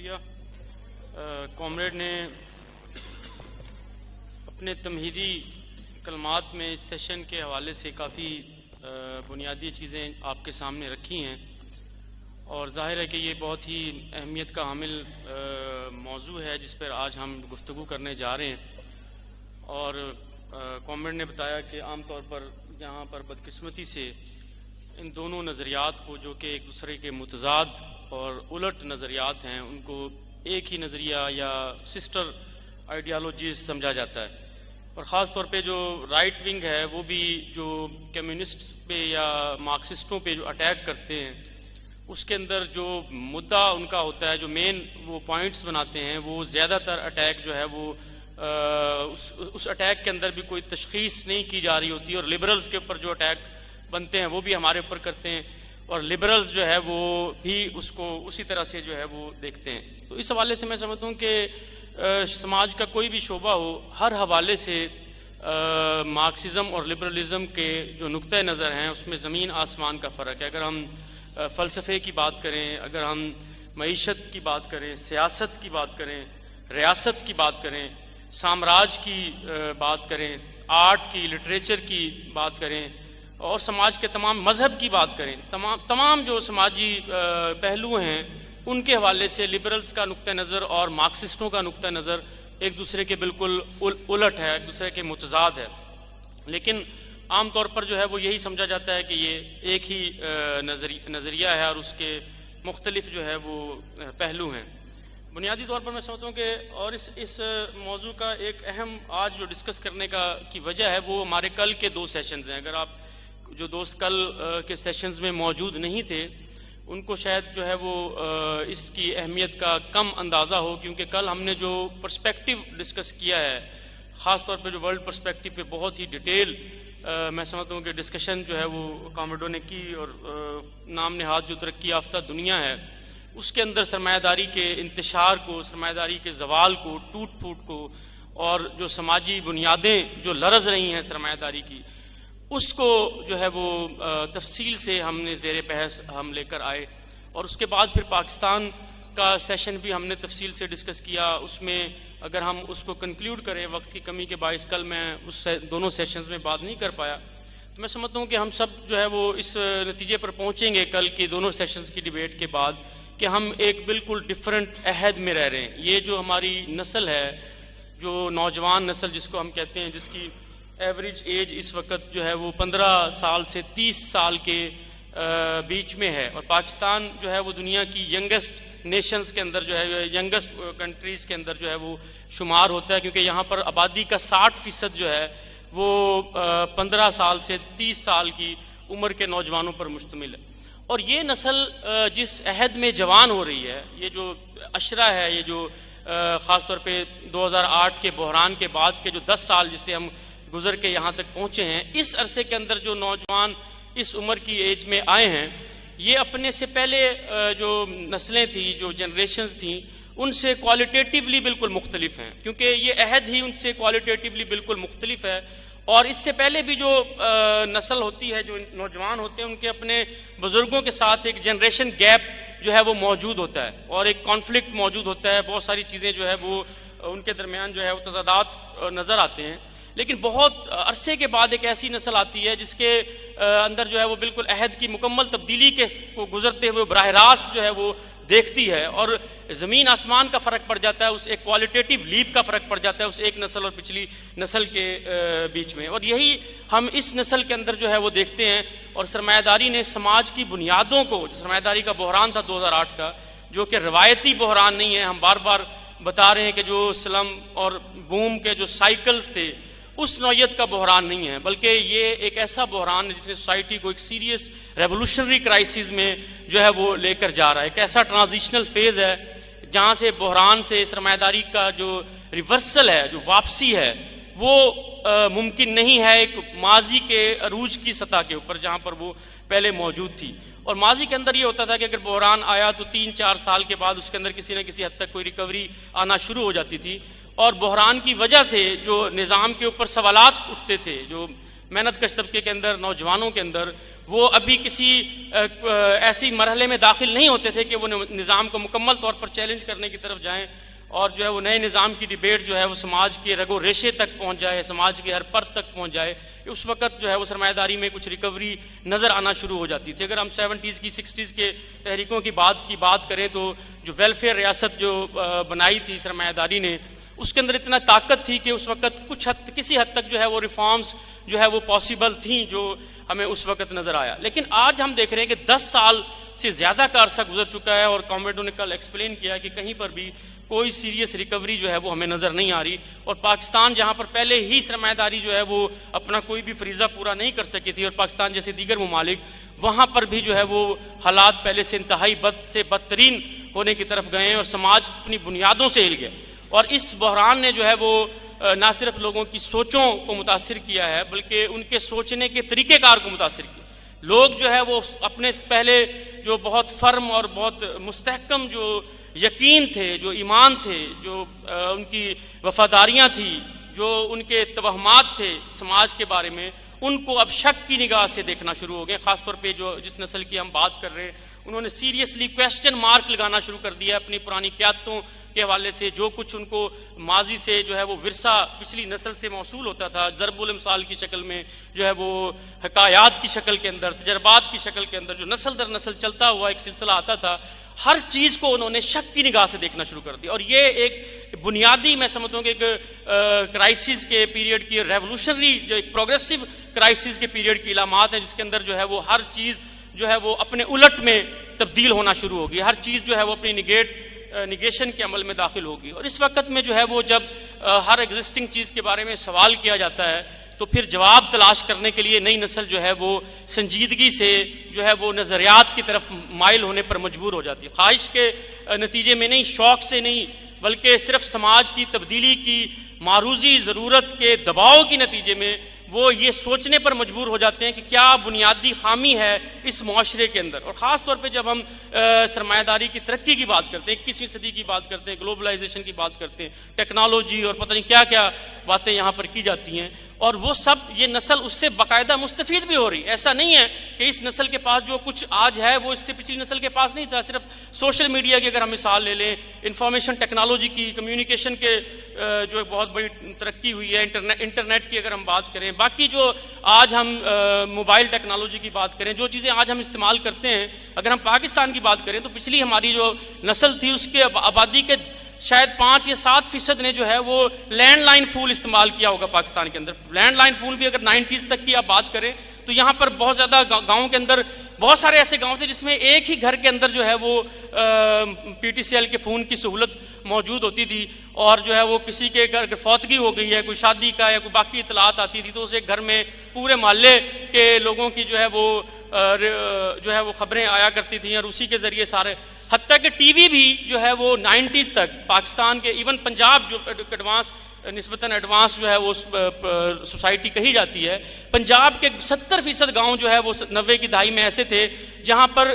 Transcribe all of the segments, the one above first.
شکریہ. کامریڈ نے اپنے تمہیدی کلمات میں اس سیشن کے حوالے سے کافی بنیادی چیزیں آپ کے سامنے رکھی ہیں، اور ظاہر ہے کہ یہ بہت ہی اہمیت کا حامل موضوع ہے جس پر آج ہم گفتگو کرنے جا رہے ہیں. اور کامریڈ نے بتایا کہ عام طور پر جہاں پر بدقسمتی سے ان دونوں نظریات کو، جو کہ ایک دوسرے کے متضاد اور الٹ نظریات ہیں، ان کو ایک ہی نظریہ یا سسٹر آئیڈیالوجیز سمجھا جاتا ہے. اور خاص طور پہ جو رائٹ ونگ ہے وہ بھی جو کمیونسٹ پہ یا مارکسسٹوں پہ جو اٹیک کرتے ہیں، اس کے اندر جو مدعا ان کا ہوتا ہے، جو مین وہ پوائنٹس بناتے ہیں، وہ زیادہ تر اٹیک جو ہے وہ اس اٹیک کے اندر بھی کوئی تشخیص نہیں کی جا رہی ہوتی، اور لبرلز کے اوپر جو اٹیک بنتے ہیں وہ بھی ہمارے اوپر کرتے ہیں، اور لبرلز جو ہے وہ بھی اس کو اسی طرح سے جو ہے وہ دیکھتے ہیں. تو اس حوالے سے میں سمجھتا ہوں کہ سماج کا کوئی بھی شعبہ ہو، ہر حوالے سے مارکسزم اور لبرلزم کے جو نقطۂ نظر ہیں اس میں زمین آسمان کا فرق ہے. اگر ہم فلسفے کی بات کریں، اگر ہم معیشت کی بات کریں، سیاست کی بات کریں، ریاست کی بات کریں، سامراج کی بات کریں، آرٹ کی، لٹریچر کی بات کریں، اور سماج کے تمام مذہب کی بات کریں، تمام جو سماجی پہلو ہیں ان کے حوالے سے لبرلز کا نقطہ نظر اور مارکسسٹوں کا نقطہ نظر ایک دوسرے کے بالکل الٹ ہے، ایک دوسرے کے متضاد ہے. لیکن عام طور پر جو ہے وہ یہی سمجھا جاتا ہے کہ یہ ایک ہی نظریہ ہے اور اس کے مختلف جو ہے وہ پہلو ہیں. بنیادی طور پر میں سمجھتا ہوں کہ اور اس موضوع کا ایک اہم آج جو ڈسکس کرنے کی وجہ ہے وہ ہمارے کل کے 2 سیشنز ہیں. اگر آپ جو دوست کل کے سیشنز میں موجود نہیں تھے ان کو شاید جو ہے وہ اس کی اہمیت کا کم اندازہ ہو، کیونکہ کل ہم نے جو پرسپیکٹیو ڈسکس کیا ہے، خاص طور پہ جو ورلڈ پرسپیکٹیو پہ بہت ہی ڈیٹیل میں سمجھتا ہوں کہ ڈسکشن جو ہے وہ کامریڈوں نے کی، اور نام نہاد جو ترقی یافتہ دنیا ہے اس کے اندر سرمایہ داری کے انتشار کو، سرمایہ داری کے زوال کو، ٹوٹ پھوٹ کو، اور جو سماجی بنیادیں جو لرز رہی ہیں سرمایہ داری کی، اس کو جو ہے وہ تفصیل سے ہم نے زیر بحث ہم لے کر آئے. اور اس کے بعد پھر پاکستان کا سیشن بھی ہم نے تفصیل سے ڈسکس کیا. اس میں اگر ہم اس کو کنکلیوڈ کریں، وقت کی کمی کے باعث کل میں اس دونوں سیشنز میں بات نہیں کر پایا، تو میں سمجھتا ہوں کہ ہم سب جو ہے وہ اس نتیجے پر پہنچیں گے کل کی دونوں سیشنز کی ڈیبیٹ کے بعد کہ ہم ایک بالکل ڈیفرنٹ عہد میں رہ رہے ہیں. یہ جو ہماری نسل ہے، جو نوجوان نسل جس کو ہم کہتے ہیں، جس کی ایوریج ایج اس وقت جو ہے وہ 15 سال سے 30 سال کے بیچ میں ہے، اور پاکستان جو ہے وہ دنیا کی ینگسٹ نیشنز کے اندر جو ہے، ینگسٹ کنٹریز کے اندر جو ہے وہ شمار ہوتا ہے، کیونکہ یہاں پر آبادی کا 60% جو ہے وہ 15 سال سے 30 سال کی عمر کے نوجوانوں پر مشتمل ہے. اور یہ نسل جس عہد میں جوان ہو رہی ہے، یہ جو عشرہ ہے، یہ جو خاص طور پہ 2008 کے بحران کے بعد کے جو 10 سال جس سے ہم گزر کے یہاں تک پہنچے ہیں، اس عرصے کے اندر جو نوجوان اس عمر کی ایج میں آئے ہیں، یہ اپنے سے پہلے جو نسلیں تھیں، جو جنریشنز تھیں، ان سے کوالٹیٹیولی بالکل مختلف ہیں، کیونکہ یہ عہد ہی ان سے کوالٹیٹیولی بالکل مختلف ہے. اور اس سے پہلے بھی جو نسل ہوتی ہے، جو نوجوان ہوتے ہیں، ان کے اپنے بزرگوں کے ساتھ ایک جنریشن گیپ جو ہے وہ موجود ہوتا ہے، اور ایک کانفلکٹ موجود ہوتا ہے. بہت ساری چیزیں جو ہے وہ ان کے درمیان جو ہے وہ تضادات نظر آتے ہیں. لیکن بہت عرصے کے بعد ایک ایسی نسل آتی ہے جس کے اندر جو ہے وہ بالکل عہد کی مکمل تبدیلی کے کو گزرتے ہوئے براہ راست جو ہے وہ دیکھتی ہے، اور زمین آسمان کا فرق پڑ جاتا ہے، اس ایک کوالٹیٹیو لیپ کا فرق پڑ جاتا ہے اس ایک نسل اور پچھلی نسل کے بیچ میں. اور یہی ہم اس نسل کے اندر جو ہے وہ دیکھتے ہیں. اور سرمایہ داری نے سماج کی بنیادوں کو، سرمایہ داری کا بحران تھا 2008 کا، جو کہ روایتی بحران نہیں ہے، ہم بار بار بتا رہے ہیں کہ جو سلم اور بوم کے جو سائیکلز تھے اس نوعیت کا بحران نہیں ہے، بلکہ یہ ایک ایسا بحران ہے جس نے سوسائٹی کو ایک سیریس ریولوشنری کرائسس میں جو ہے وہ لے کر جا رہا ہے. ایک ایسا ٹرانزیشنل فیز ہے جہاں سے بحران سے سرمایہ داری کا جو ریورسل ہے، جو واپسی ہے، وہ ممکن نہیں ہے ایک ماضی کے عروج کی سطح کے اوپر جہاں پر وہ پہلے موجود تھی. اور ماضی کے اندر یہ ہوتا تھا کہ اگر بحران آیا تو 3-4 سال کے بعد اس کے اندر کسی نہ کسی حد تک کوئی ریکوری آنا شروع ہو جاتی تھی، اور بحران کی وجہ سے جو نظام کے اوپر سوالات اٹھتے تھے، جو محنت کش طبقے کے اندر، نوجوانوں کے اندر، وہ ابھی کسی ایسی مرحلے میں داخل نہیں ہوتے تھے کہ وہ نظام کو مکمل طور پر چیلنج کرنے کی طرف جائیں اور جو ہے وہ نئے نظام کی ڈیبیٹ جو ہے وہ سماج کے رگ و ریشے تک پہنچ جائے, سماج کے ہر پرت تک پہنچ جائے. اس وقت جو ہے وہ سرمایہ داری میں کچھ ریکوری نظر آنا شروع ہو جاتی تھی. اگر ہم 70s کی 60s کے تحریکوں کی بات کریں تو جو ویلفیئر ریاست جو بنائی تھی سرمایہ داری نے, اس کے اندر اتنا طاقت تھی کہ اس وقت کسی حد تک جو ہے وہ ریفارمز جو ہے وہ پاسبل تھیں جو ہمیں اس وقت نظر آیا. لیکن آج ہم دیکھ رہے ہیں کہ 10 سال سے زیادہ کا عرصہ گزر چکا ہے اور کامریڈوں نے کل ایکسپلین کیا کہ کہیں پر بھی کوئی سیریس ریکوری جو ہے وہ ہمیں نظر نہیں آ رہی. اور پاکستان جہاں پر پہلے ہی سرمایہ داری جو ہے وہ اپنا کوئی بھی فریضہ پورا نہیں کر سکی تھی, اور پاکستان جیسے دیگر ممالک وہاں پر بھی جو ہے وہ حالات پہلے سے انتہائی بد سے بدترین ہونے کی طرف گئے ہیں اور سماج اپنی بنیادوں سے ہل گیا. اور اس بحران نے جو ہے وہ نہ صرف لوگوں کی سوچوں کو متاثر کیا ہے بلکہ ان کے سوچنے کے طریقہ کار کو متاثر کیا. لوگ جو ہے وہ اپنے پہلے جو بہت فرم اور بہت مستحکم جو یقین تھے, جو ایمان تھے, جو ان کی وفاداریاں تھیں, جو ان کے توہمات تھے سماج کے بارے میں, ان کو اب شک کی نگاہ سے دیکھنا شروع ہو گئے. خاص طور پہ جس نسل کی ہم بات کر رہے ہیں انہوں نے سیریسلی کویسچن مارک لگانا شروع کر دیا اپنی پرانی قیادتوں کے حوالے سے. جو کچھ ان کو ماضی سے جو ہے وہ ورثہ پچھلی نسل سے موصول ہوتا تھا, ضرب الامثال کی شکل میں, جو ہے وہ حکایات کی شکل کے اندر, تجربات کی شکل کے اندر, جو نسل در نسل چلتا ہوا ایک سلسلہ آتا تھا, ہر چیز کو انہوں نے شک کی نگاہ سے دیکھنا شروع کر دیا. اور یہ ایک بنیادی میں سمجھتا ہوں کہ ایک کرائسس کے پیریڈ کی, ریولوشنری جو ایک پروگریسو کرائسس کے پیریڈ کی علامات ہیں, جس کے اندر جو ہے وہ ہر چیز جو ہے وہ اپنے الٹ میں تبدیل ہونا شروع ہوگی. ہر چیز جو ہے وہ اپنی نیگیشن کے عمل میں داخل ہوگی. اور اس وقت میں جو ہے وہ جب ہر ایگزسٹنگ چیز کے بارے میں سوال کیا جاتا ہے تو پھر جواب تلاش کرنے کے لیے نئی نسل جو ہے وہ سنجیدگی سے جو ہے وہ نظریات کی طرف مائل ہونے پر مجبور ہو جاتی ہے. خواہش کے نتیجے میں نہیں, شوق سے نہیں, بلکہ صرف سماج کی تبدیلی کی معروضی ضرورت کے دباؤ کے نتیجے میں وہ یہ سوچنے پر مجبور ہو جاتے ہیں کہ کیا بنیادی خامی ہے اس معاشرے کے اندر. اور خاص طور پہ جب ہم سرمایہ داری کی ترقی کی بات کرتے ہیں, 21ویں صدی کی بات کرتے ہیں, گلوبلائزیشن کی بات کرتے ہیں, ٹیکنالوجی اور پتہ نہیں کیا کیا باتیں یہاں پر کی جاتی ہیں, اور وہ سب یہ نسل اس سے باقاعدہ مستفید بھی ہو رہی. ایسا نہیں ہے کہ اس نسل کے پاس جو کچھ آج ہے وہ اس سے پچھلی نسل کے پاس نہیں تھا. صرف سوشل میڈیا کی اگر ہم مثال لے لیں, انفارمیشن ٹیکنالوجی کی, کمیونیکیشن کے جو بہت بڑی ترقی ہوئی ہے, انٹرنیٹ کی اگر ہم بات کریں, باقی جو آج ہم موبائل ٹیکنالوجی کی بات کریں, جو چیزیں آج ہم استعمال کرتے ہیں, اگر ہم پاکستان کی بات کریں تو پچھلی ہماری جو نسل تھی اس کے آبادی کے شاید 5 یا 7% نے جو ہے وہ لینڈ لائن فون استعمال کیا ہوگا پاکستان کے اندر. لینڈ لائن فون بھی اگر 90s تک کی آپ بات کریں تو یہاں پر بہت زیادہ گاؤں کے اندر بہت سارے ایسے گاؤں تھے جس میں ایک ہی گھر کے اندر جو ہے وہ PTCL کے فون کی سہولت موجود ہوتی تھی, اور جو ہے وہ کسی کے گھر فوتگی ہو گئی ہے, کوئی شادی کا یا کوئی باقی اطلاعات آتی تھی تو اس ایک گھر میں پورے محلے کے لوگوں کی جو ہے وہ خبریں آیا کرتی تھیں, اور اسی کے ذریعے سارے, حتیٰ کہ ٹی وی بھی جو ہے وہ 90s تک پاکستان کے, ایون پنجاب جو ایڈوانس نسبتاً ایڈوانس جو ہے وہ سوسائٹی کہی جاتی ہے, پنجاب کے 70% گاؤں جو ہے وہ 90 کی دہائی میں ایسے تھے جہاں پر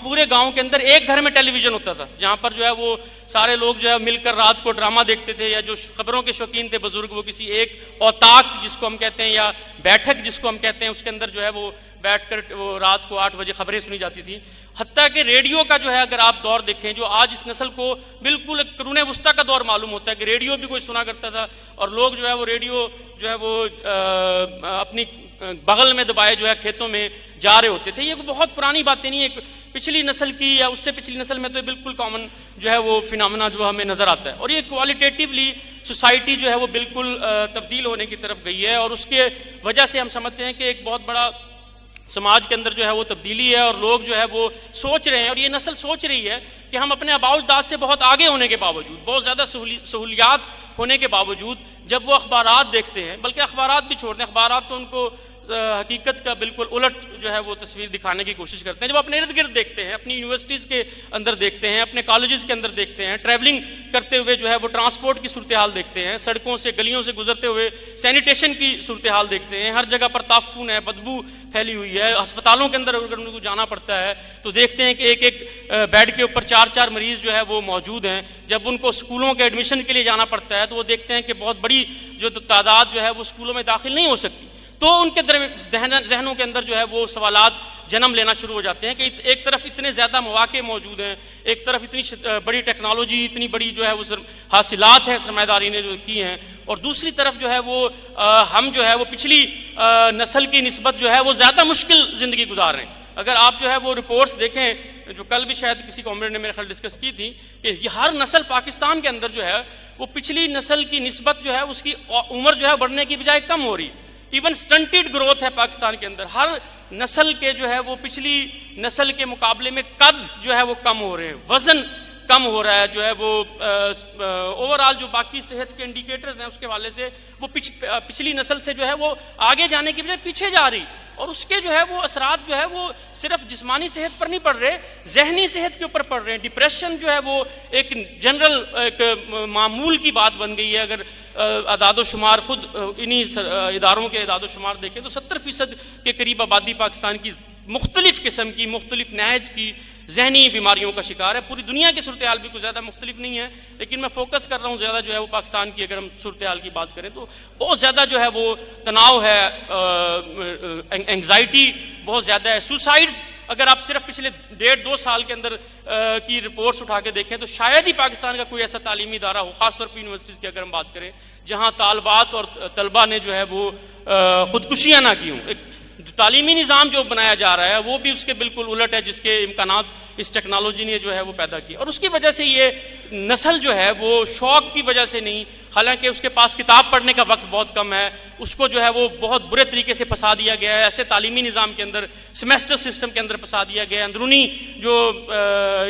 پورے گاؤں کے اندر ایک گھر میں ٹیلی ویژن ہوتا تھا, جہاں پر جو ہے وہ سارے لوگ جو ہے مل کر رات کو ڈرامہ دیکھتے تھے, یا جو خبروں کے شوقین تھے بزرگ وہ کسی ایک اوتاق جس کو ہم کہتے ہیں یا بیٹھک جس کو ہم کہتے ہیں اس کے اندر جو ہے وہ بیٹھ کر وہ رات کو 8 بجے خبریں سنی جاتی تھیں. حتیٰ کہ ریڈیو کا جو ہے اگر آپ دور دیکھیں, جو آج اس نسل کو بالکل قرون وسطیٰ کا دور معلوم ہوتا ہے کہ ریڈیو بھی کوئی سنا کرتا تھا, اور لوگ جو ہے وہ ریڈیو جو ہے وہ اپنی بغل میں دبائے جو ہے کھیتوں میں جا رہے ہوتے تھے. یہ بہت پرانی باتیں نہیں, ایک پچھلی نسل کی یا اس سے پچھلی نسل میں تو بالکل کامن جو ہے وہ فینامنا جو ہمیں نظر آتا ہے. اور یہ کوالٹیٹیولی سوسائٹی جو ہے وہ بالکل تبدیل ہونے کی طرف گئی ہے, اور اس کے وجہ سے ہم سمجھتے ہیں کہ ایک بہت بڑا سماج کے اندر جو ہے وہ تبدیلی ہے, اور لوگ جو ہے وہ سوچ رہے ہیں, اور یہ نسل سوچ رہی ہے کہ ہم اپنے آباء و اجداد سے بہت آگے ہونے کے باوجود, بہت زیادہ سہولیات ہونے کے باوجود, جب وہ اخبارات دیکھتے ہیں, بلکہ اخبارات بھی چھوڑ دیں, اخبارات تو ان کو حقیقت کا بالکل الٹ جو ہے وہ تصویر دکھانے کی کوشش کرتے ہیں, جب اپنے ارد گرد دیکھتے ہیں, اپنی یونیورسٹیز کے اندر دیکھتے ہیں, اپنے کالجز کے اندر دیکھتے ہیں, ٹریولنگ کرتے ہوئے جو ہے وہ ٹرانسپورٹ کی صورتحال دیکھتے ہیں, سڑکوں سے گلیوں سے گزرتے ہوئے سینیٹیشن کی صورتحال دیکھتے ہیں, ہر جگہ پر تعفن ہے, بدبو پھیلی ہوئی ہے, ہسپتالوں کے اندر اگر ان کو جانا پڑتا ہے تو دیکھتے ہیں کہ ایک ایک بیڈ کے اوپر 4 مریض جو ہے وہ موجود ہیں, جب ان کو اسکولوں کے ایڈمیشن کے لیے جانا پڑتا ہے تو وہ دیکھتے ہیں کہ بہت بڑی جو تعداد جو ہے وہ اسکولوں میں داخل نہیں ہو سکتی. تو ان کے ذہنوں کے اندر جو ہے وہ سوالات جنم لینا شروع ہو جاتے ہیں کہ ایک طرف اتنے زیادہ مواقع موجود ہیں، ایک طرف اتنی بڑی ٹیکنالوجی، اتنی بڑی جو ہے وہ حاصلات ہیں سرمایہ داری نے جو کی ہیں، اور دوسری طرف جو ہے وہ ہم جو ہے وہ پچھلی نسل کی نسبت جو ہے وہ زیادہ مشکل زندگی گزار رہے ہیں۔ اگر آپ جو ہے وہ رپورٹس دیکھیں جو کل بھی شاید کسی کامریڈ نے میرے خیال ڈسکس کی تھی کہ یہ ہر نسل پاکستان کے اندر جو ہے وہ پچھلی نسل کی نسبت جو ہے اس کی عمر جو ہے بڑھنے کی بجائے کم ہو رہی ہے۔ ایون سٹنٹڈ گروتھ ہے پاکستان کے اندر، ہر نسل کے جو ہے وہ پچھلی نسل کے مقابلے میں قد جو ہے وہ کم ہو رہے ہیں، وزن کم ہو رہا ہے، جو ہے وہ اوور آل جو باقی صحت کے انڈیکیٹرز ہیں اس کے حوالے سے وہ پچھلی نسل سے جو ہے وہ آگے جانے کی بجائے پیچھے جا رہی، اور اس کے جو ہے وہ اثرات جو ہے وہ صرف جسمانی صحت پر نہیں پڑ رہے، ذہنی صحت کے اوپر پڑ رہے ہیں۔ ڈپریشن جو ہے وہ ایک جنرل ایک معمول کی بات بن گئی ہے۔ اگر اعداد و شمار خود انہی اداروں کے اعداد و شمار دیکھیں تو 70% کے قریب آبادی پاکستان کی مختلف قسم کی، مختلف نہج کی ذہنی بیماریوں کا شکار ہے۔ پوری دنیا کی صورتحال بھی کوئی زیادہ مختلف نہیں ہے، لیکن میں فوکس کر رہا ہوں زیادہ جو ہے وہ پاکستان کی۔ اگر ہم صورتحال کی بات کریں تو بہت زیادہ جو ہے وہ تناؤ ہے، اینگزائٹی بہت زیادہ ہے، سوسائڈز اگر آپ صرف پچھلے 1.5-2 سال کے اندر کی رپورٹس اٹھا کے دیکھیں تو شاید ہی پاکستان کا کوئی ایسا تعلیمی ادارہ ہو، خاص طور پر یونیورسٹیز کی اگر ہم بات کریں، جہاں طالبات اور طلبہ نے جو ہے وہ خودکشیاں نہ کی ہوں۔ ایک تعلیمی نظام جو بنایا جا رہا ہے وہ بھی اس کے بالکل الٹ ہے، جس کے امکانات اس ٹیکنالوجی نے جو ہے وہ پیدا کی، اور اس کی وجہ سے یہ نسل جو ہے وہ شوق کی وجہ سے نہیں، حالانکہ اس کے پاس کتاب پڑھنے کا وقت بہت کم ہے، اس کو جو ہے وہ بہت برے طریقے سے پھنسا دیا گیا ہے، ایسے تعلیمی نظام کے اندر، سیمیسٹر سسٹم کے اندر پھنسا دیا گیا ہے، اندرونی جو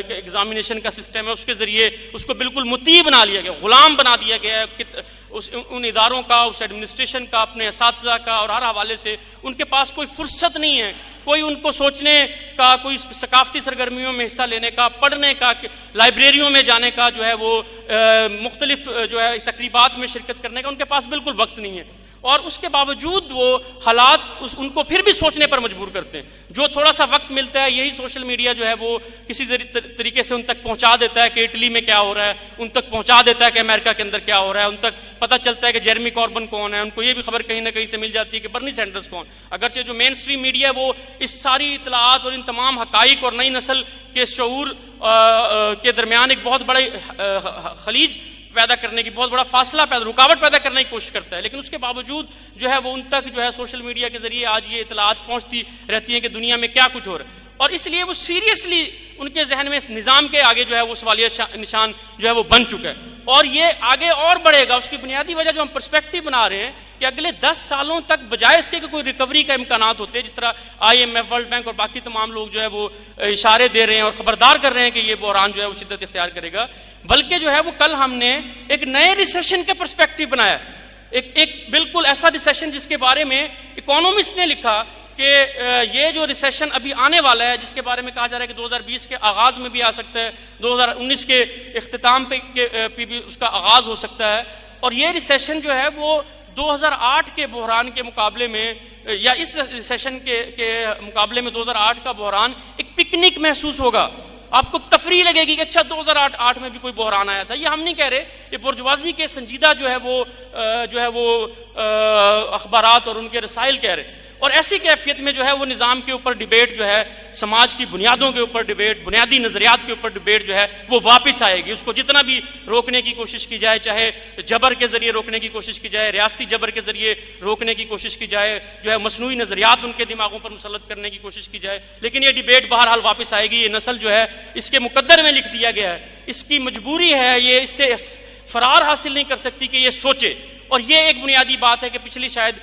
ایگزامینیشن کا سسٹم ہے اس کے ذریعے اس کو بالکل مطیع بنا لیا گیا، غلام بنا دیا گیا ہے ان اداروں کا، اس ایڈمنسٹریشن کا، اپنے اساتذہ کا، اور ہر حوالے سے ان کے پاس کوئی فرصت نہیں ہے، کوئی ان کو سوچنے کا، کوئی ثقافتی سرگرمیوں میں حصہ لینے کا، پڑھنے کا، لائبریریوں میں جانے کا، جو ہے وہ مختلف جو ہے تقریبات میں شرکت کرنے کا ان کے پاس بالکل وقت نہیں ہے، اور اس کے باوجود وہ حالات ان کو پھر بھی سوچنے پر مجبور کرتے ہیں۔ جو تھوڑا سا وقت ملتا ہے یہی سوشل میڈیا جو ہے وہ کسی طریقے سے ان تک پہنچا دیتا ہے کہ اٹلی میں کیا ہو رہا ہے، ان تک پہنچا دیتا ہے کہ امریکہ کے اندر کیا ہو رہا ہے، ان تک پتہ چلتا ہے کہ جیرمی کاربن کون ہے، ان کو یہ بھی خبر کہیں نہ کہیں سے مل جاتی ہے کہ برنی سینڈرز کون، اگرچہ جو مین سٹریم میڈیا وہ اس ساری اطلاعات اور ان تمام حقائق اور نئی نسل کے شعور کے درمیان ایک بہت بڑے خلیج پیدا کرنے کی، بہت بڑا فاصلہ رکاوٹ پیدا کرنے کی کوشش کرتا ہے، لیکن اس کے باوجود جو ہے وہ ان تک جو ہے سوشل میڈیا کے ذریعے آج یہ اطلاعات پہنچتی رہتی ہیں کہ دنیا میں کیا کچھ ہو رہا ہے، اور اس لیے وہ سیریسلی ان کے ذہن میں اس نظام کے آگے جو ہے وہ سوالیہ نشان جو ہے وہ بن چکا ہے، اور یہ آگے اور بڑھے گا۔ اس کی بنیادی وجہ جو ہم پرسپیکٹو بنا رہے ہیں کہ اگلے 10 سالوں تک بجائے اس کے کہ کوئی ریکوری کا امکانات ہوتے ہیں، جس طرح IMF، ورلڈ بینک اور باقی تمام لوگ جو ہے وہ اشارے دے رہے ہیں اور خبردار کر رہے ہیں کہ یہ بحران جو ہے وہ شدت اختیار کرے گا، بلکہ جو ہے وہ کل ہم نے ایک نئے ریسیشن کا پرسپیکٹو بنایا، ایک بالکل ایسا ریسیشن جس کے بارے میں اکانومسٹ نے لکھا کہ یہ جو ریسیشن ابھی آنے والا ہے، جس کے بارے میں کہا جا رہا ہے کہ 2020 کے آغاز میں بھی آ سکتا ہے، 2019 کے اختتام پہ بھی اس کا آغاز ہو سکتا ہے، اور یہ ریسیشن جو ہے وہ 2008 کے بحران کے مقابلے میں یا اس ریسیشن کے مقابلے میں 2008 کا بحران ایک پکنک محسوس ہوگا، آپ کو تفریح لگے گی کہ اچھا 2008 میں بھی کوئی بحران آیا تھا۔ یہ ہم نہیں کہہ رہے، یہ برجوازی کے سنجیدہ جو ہے وہ اخبارات اور ان کے رسائل کہہ رہے، اور ایسی کیفیت میں جو ہے وہ نظام کے اوپر ڈیبیٹ جو ہے، سماج کی بنیادوں کے اوپر ڈیبیٹ، بنیادی نظریات کے اوپر ڈیبیٹ جو ہے وہ واپس آئے گی۔ اس کو جتنا بھی روکنے کی کوشش کی جائے، چاہے جبر کے ذریعے روکنے کی کوشش کی جائے، ریاستی جبر کے ذریعے روکنے کی کوشش کی جائے، جو ہے مصنوعی نظریات ان کے دماغوں پر مسلط کرنے کی کوشش کی جائے، لیکن یہ ڈیبیٹ بہرحال واپس آئے گی۔ یہ نسل جو ہے اس کے مقدر میں لکھ دیا گیا ہے، اس کی مجبوری ہے، یہ اس سے فرار حاصل نہیں کر سکتی کہ یہ سوچے، اور یہ ایک بنیادی بات ہے کہ پچھلی شاید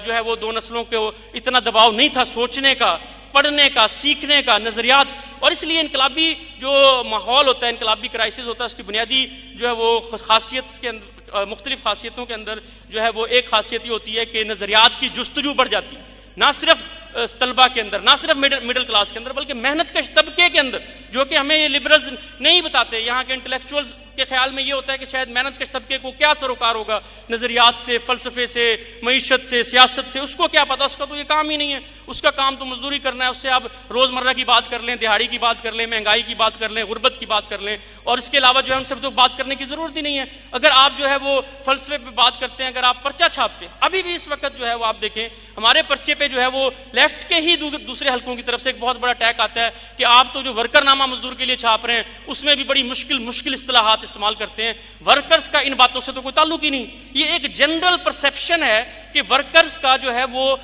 جو ہے وہ 2 نسلوں کو اتنا دباؤ نہیں تھا سوچنے کا، پڑھنے کا، سیکھنے کا، نظریات، اور اس لیے انقلابی جو ماحول ہوتا ہے، انقلابی کرائسس ہوتا ہے، اس کی بنیادی جو ہے وہ خاصیت کے اندر، مختلف خاصیتوں کے اندر جو ہے وہ ایک خاصیت یہ ہوتی ہے کہ نظریات کی جستجو بڑھ جاتی ہے، نہ صرف طلبہ کے اندر، نہ صرف مڈل کلاس کے اندر بلکہ محنت کش طبقے کے اندر، جو کہ ہمیں یہ لبرلز نہیں بتاتے. یہاں کے انٹلیکچوئلز کے خیال میں یہ ہوتا ہے کہ شاید محنت کش طبقے کو کیا سروکار ہوگا نظریات سے، فلسفے سے، معیشت سے، سیاست سے، اس کو کیا پتا، اس کا تو یہ کام ہی نہیں ہے، اس کا کام تو مزدوری کرنا ہے. اس سے آپ روزمرہ کی بات کر لیں، دہاڑی کی بات کر لیں، مہنگائی کی بات کر لیں، غربت کی بات کر لیں، اور اس کے علاوہ جو ہے ان سے تو بات کرنے کی ضرورت ہی نہیں ہے. اگر آپ جو ہے وہ فلسفے پہ بات کرتے ہیں، اگر آپ پرچہ چھاپتے ہیں، ابھی بھی اس وقت جو ہے وہ آپ دیکھیں ہمارے پرچے پہ جو ہے وہ لیفٹ کے ہی دوسرے حلقوں کی طرف سے ایک بہت بڑا اٹیک آتا ہے کہ آپ تو جو ورکر نامہ مزدور کے لیے چھاپ رہے ہیں اس میں بھی بڑی مشکل اصطلاحات استعمال کرتے ہیں. ورکرز کا ان باتوں سے تو کوئی تعلق ہی نہیں. یہ ایک جنرل پرسیپشن ہے کہ ورکرز کا جو ہے وہ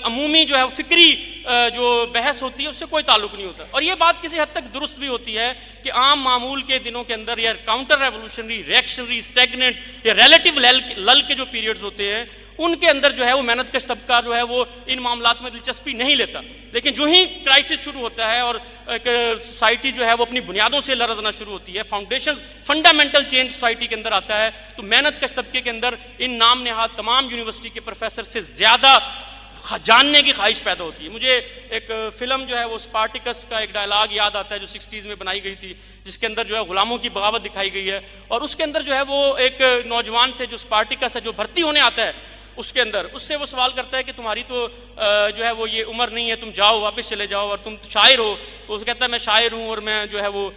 عمومی جو ہے فکری جو بحث ہوتی ہے اس سے کوئی تعلق نہیں ہوتا. اور یہ بات کسی حد تک درست بھی ہوتی ہے کہ عام معمول کے دنوں کے اندر یا کاؤنٹر ریولوشنری، ریئیکشنری، اسٹیگننٹ یا ریلیٹو لل کے جو پیریڈز ہوتے ہیں ان کے اندر جو ہے وہ محنت کش طبقہ جو ہے وہ ان معاملات میں دلچسپی نہیں لیتا. لیکن جو ہی کرائسس شروع ہوتا ہے اور سوسائٹی جو ہے وہ اپنی بنیادوں سے لرزنا شروع ہوتی ہے، فنڈامنٹل چینج سوسائٹی کے اندر آتا ہے، تو محنت کش طبقے کے اندر ان نام نہاد تمام یونیورسٹی کے پروفیسر سے زیادہ جاننے کی خواہش پیدا ہوتی ہے. مجھے ایک فلم جو ہے وہ اسپارٹیکس کا ایک ڈائلاگ یاد آتا ہے جو 60s میں بنائی گئی تھی، جس کے اندر جو ہے غلاموں کی بغاوت دکھائی گئی ہے، اور اس کے اندر جو ہے وہ ایک نوجوان سے جو اسپارٹیکس ہے جو بھرتی ہونے آتا ہے اس کے اندر، اس سے وہ سوال کرتا ہے کہ تمہاری تو جو ہے وہ یہ عمر نہیں ہے، تم جاؤ واپس چلے جاؤ، اور تم شاعر ہو. اس کہتا ہے میں شاعر ہوں اور میں جو ہے وہ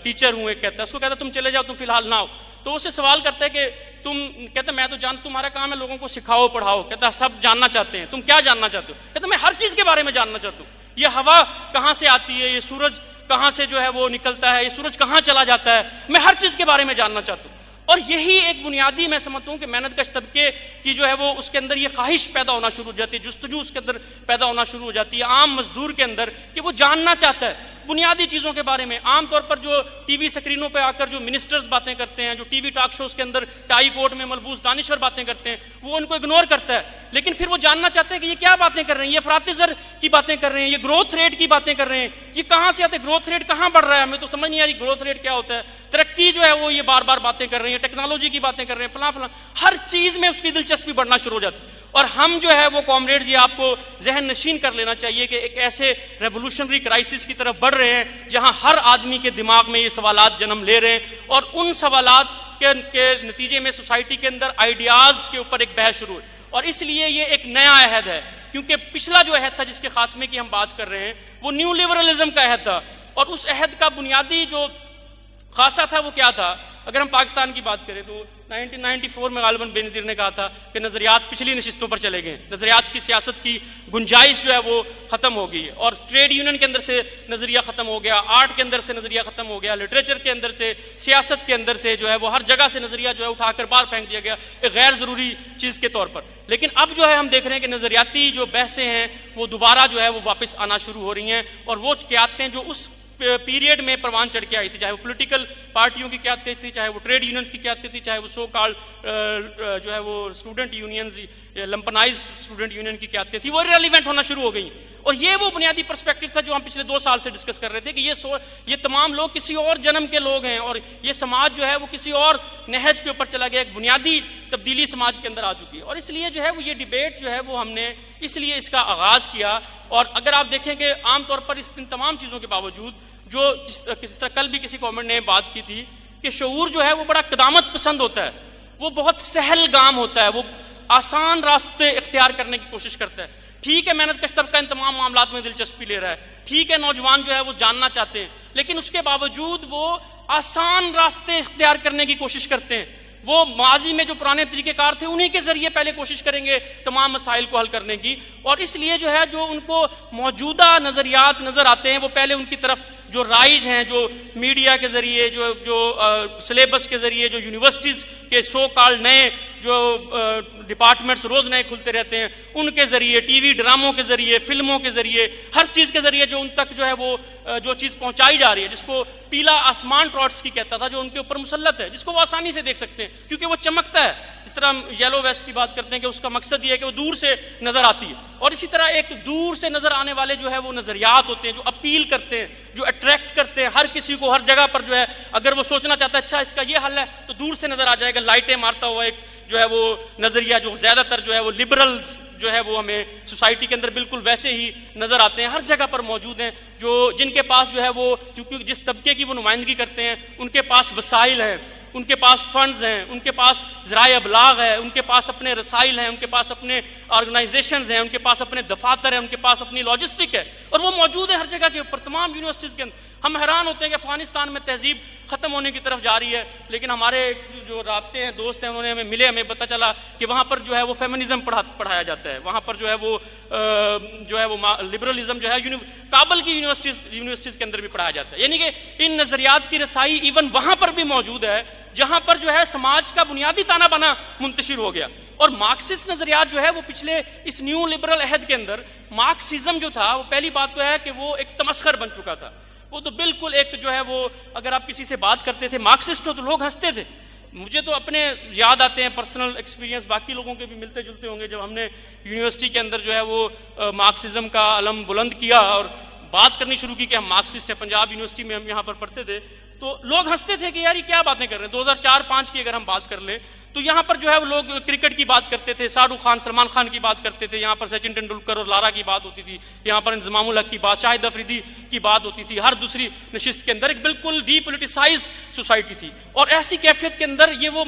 ٹیچر ہوں. ایک کہتا ہے، اس کو کہتا ہے تم چلے جاؤ، تم فی الحال نہ ہو. تو اس سے سوال کرتا ہے کہ تم، کہتا ہے میں تو جانتا، تمہارا کام ہے لوگوں کو سکھاؤ پڑھاؤ. کہتا ہے سب جاننا چاہتے ہیں، تم کیا جاننا چاہتے ہو؟ کہتا ہے میں ہر چیز کے بارے میں جاننا چاہتا ہوں. یہ ہوا کہاں سے آتی ہے، یہ سورج کہاں سے جو ہے وہ نکلتا ہے، یہ سورج کہاں چلا جاتا ہے، میں ہر چیز کے بارے میں جاننا چاہتا ہوں. اور یہی ایک بنیادی میں سمجھتا ہوں کہ محنت کش طبقے کی جو ہے وہ اس کے اندر یہ خواہش پیدا ہونا شروع ہو جاتی ہے، جستجو اس کے اندر پیدا ہونا شروع ہو جاتی ہے عام مزدور کے اندر کہ وہ جاننا چاہتا ہے بنیادی چیزوں کے بارے میں. عام طور پر جو ٹی وی سکرینوں پہ آ کر جو منسٹرز باتیں کرتے ہیں، جو ٹی وی ٹاک شوز کے اندر ٹائی کوٹ میں ملبوس دانشور باتیں کرتے ہیں، وہ ان کو اگنور کرتا ہے. لیکن پھر وہ جاننا چاہتے ہیں کہ یہ کیا باتیں کر رہے ہیں، یہ افراط زر کی باتیں کر رہے ہیں، یہ گروتھ ریٹ کی باتیں کر رہے ہیں، یہ کہاں سے آتے ہیں، گروتھ ریٹ کہاں بڑھ رہا ہے، ہمیں تو سمجھ نہیں آ رہی گروتھ ریٹ کیا ہوتا ہے. ترقی جو ہے وہ یہ بار بار باتیں کر رہے ہیں، ٹیکنالوجی کی باتیں کر رہے ہیں، فلاں فلاں، ہر چیز میں اس کی دلچسپی بڑھنا شروع ہو جاتی ہے. اور ہم جو ہے وہ کامریڈز یہ آپ کو ذہن نشین کر لینا چاہیے کہ ایک ایسے ریولوشنری کرائسس کی طرف بڑھ رہے ہیں جہاں ہر آدمی کے دماغ میں یہ سوالات جنم لے رہے ہیں، اور ان سوالات کے نتیجے میں سوسائٹی کے اندر آئیڈیاز کے اوپر ایک بحث شروع ہے. اور اس لیے یہ ایک نیا عہد ہے، کیونکہ پچھلا جو عہد تھا جس کے خاتمے کی ہم بات کر رہے ہیں وہ نیو لبرلزم کا عہد تھا. اور اس عہد کا بنیادی جو خاصہ تھا وہ کیا تھا؟ اگر ہم پاکستان کی بات کریں تو 1994 میں غالباً بے نظیر نے کہا تھا کہ نظریات پچھلی نشستوں پر چلے گئے، نظریات کی سیاست کی گنجائش جو ہے وہ ختم ہو گئی ہے، اور ٹریڈ یونین کے اندر سے نظریہ ختم ہو گیا، آرٹ کے اندر سے نظریہ ختم ہو گیا، لٹریچر کے اندر سے، سیاست کے اندر سے جو ہے وہ ہر جگہ سے نظریہ جو ہے اٹھا کر باہر پھینک دیا گیا ایک غیر ضروری چیز کے طور پر. لیکن اب جو ہے ہم دیکھ رہے ہیں کہ نظریاتی جو بحثیں ہیں وہ دوبارہ جو ہے وہ واپس آنا شروع ہو رہی ہیں، اور وہ قیادتیں جو اس پیریڈ میں پروان چڑھ کے آئی تھی، چاہے وہ پولیٹیکل پارٹیوں کی قیادتیں تھی، چاہے وہ ٹریڈ یونینز کی قیادتیں تھی، چاہے وہ سو کال جو ہے وہ اسٹوڈنٹ یونینز، لمپنائزڈ اسٹوڈنٹ یونین کی قیادتیں تھی، وہ ریلیونٹ ہونا شروع ہو گئی. اور یہ وہ بنیادی پرسپیکٹو تھا جو ہم پچھلے 2 سال سے ڈسکس کر رہے تھے کہ یہ تمام لوگ کسی اور جنم کے لوگ ہیں، اور یہ سماج جو ہے وہ کسی اور نہج کے اوپر چلا گیا، ایک بنیادی تبدیلی سماج کے اندر آ چکی ہے. اور اس لیے جو ہے وہ یہ ڈیبیٹ جو ہے وہ ہم نے اس لیے اس کا آغاز کیا. اور اگر آپ دیکھیں کہ عام طور پر ان تمام چیزوں کے باوجود جو جس طرح کل بھی کسی کامنٹ نے بات کی تھی کہ شعور جو ہے وہ بڑا قدامت پسند ہوتا ہے، وہ بہت سہل گام ہوتا ہے، وہ آسان راستے اختیار کرنے کی کوشش کرتا ہے. ٹھیک ہے محنت کش طبقہ ان تمام معاملات میں دلچسپی لے رہا ہے، ٹھیک ہے نوجوان جو ہے وہ جاننا چاہتے ہیں، لیکن اس کے باوجود وہ آسان راستے اختیار کرنے کی کوشش کرتے ہیں. وہ ماضی میں جو پرانے طریقہ کار تھے انہی کے ذریعے پہلے کوشش کریں گے تمام مسائل کو حل کرنے کی. اور اس لیے جو ہے جو ان کو موجودہ نظریات نظر آتے ہیں وہ پہلے ان کی طرف جو رائج ہیں، جو میڈیا کے ذریعے، جو سلیبس کے ذریعے، جو یونیورسٹیز کے سو کال نئے جو ڈپارٹمنٹس روز نئے کھلتے رہتے ہیں ان کے ذریعے، ٹی وی ڈراموں کے ذریعے، فلموں کے ذریعے، ہر چیز کے ذریعے جو ان تک جو ہے وہ جو چیز پہنچائی جا رہی ہے، جس کو پیلا آسمان ٹراٹسکی کہتا تھا، جو ان کے اوپر مسلط ہے، جس کو وہ آسانی سے دیکھ سکتے ہیں کیونکہ وہ چمکتا ہے. اس طرح ہم یلو ویسٹ کی بات کرتے ہیں کہ اس کا مقصد یہ ہے کہ وہ دور سے نظر آتی ہے. اور اسی طرح ایک دور سے نظر آنے والے جو ہے وہ نظریات ہوتے ہیں جو اپیل کرتے ہیں، جو اٹریکٹ کرتے ہیں ہر کسی کو، ہر جگہ پر جو ہے اگر وہ سوچنا چاہتا ہے اچھا اس کا یہ حل ہے تو دور سے نظر آ جائے گا، لائٹیں مارتا ہوا ایک جو ہے وہ نظریہ جو زیادہ تر جو ہے وہ لبرلز جو ہے وہ ہمیں سوسائٹی کے اندر بالکل ویسے ہی نظر آتے ہیں، ہر جگہ پر موجود ہیں، جن کے پاس جو ہے وہ چونکہ جس طبقے کی وہ نمائندگی کرتے ہیں ان کے پاس وسائل ہیں، ان کے پاس فنڈز ہیں، ان کے پاس ذرائع ابلاغ ہے، ان کے پاس اپنے رسائل ہیں، ان کے پاس اپنے آرگنائزیشنز ہیں، ان کے پاس اپنے دفاتر ہیں، ان کے پاس اپنی لاجسٹک ہے، اور وہ موجود ہے ہر جگہ کے اوپر، تمام یونیورسٹیز کے اندر۔ ہم حیران ہوتے ہیں کہ افغانستان میں تہذیب ختم ہونے کی طرف جا رہی ہے، لیکن ہمارے جو رابطے ہیں، دوست ہیں، انہوں نے ہمیں پتہ چلا کہ وہاں پر جو ہے وہ فیمنزم پڑھایا جاتا ہے، وہاں پر جو ہے وہ لبرلزم جو ہے کابل کی یونیورسٹیز کے اندر بھی پڑھایا جاتا ہے، یعنی کہ ان نظریات کی رسائی ایون وہاں پر بھی موجود ہے جہاں پر جو ہے سماج کا بنیادی تانا بانا منتشر ہو گیا۔ اور مارکسسٹ نظریات جو ہے وہ پچھلے اس نیو لبرل عہد کے اندر مارکسزم جو تھا، وہ پہلی بات تو ہے کہ وہ ایک تمسخر بن چکا تھا، وہ تو بالکل ایک جو ہے وہ اگر آپ کسی سے بات کرتے تھے مارکسسٹ ہو تو لوگ ہنستے تھے۔ مجھے تو اپنے یاد آتے ہیں پرسنل ایکسپیرینس، باقی لوگوں کے بھی ملتے جلتے ہوں گے، جب ہم نے یونیورسٹی کے اندر جو ہے وہ مارکسزم کا علم بلند کیا اور بات کرنی شروع کی کہ ہم مارکسسٹ ہیں، پنجاب یونیورسٹی میں ہم یہاں پر پڑھتے تھے، تو لوگ ہنستے تھے کہ یار یہ کیا باتیں کر رہے ہیں۔ 2004-5 کی اگر ہم بات کر لیں تو یہاں پر جو ہے وہ لوگ کرکٹ کی بات کرتے تھے، شاہ رخ خان، سلمان خان کی بات کرتے تھے، یہاں پر سچن ٹنڈولکر اور لارا کی بات ہوتی تھی، یہاں پر انضمام الحق کی بات، شاہد افریدی کی بات ہوتی تھی، ہر دوسری نشست کے اندر ایک بالکل ڈی پولیٹیسائز سوسائٹی تھی، اور ایسی کیفیت کے اندر یہ وہ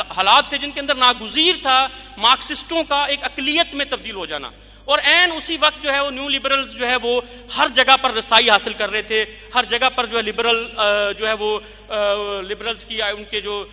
حالات تھے جن کے اندر ناگزیر تھا مارکسسٹوں کا ایک اقلیت میں تبدیل ہو جانا۔ اور عین اسی وقت جو ہے وہ نیو لبرلز جو ہے وہ ہر جگہ پر رسائی حاصل کر رہے تھے، ہر جگہ پر جو ہے لبرلز کی ان کے جو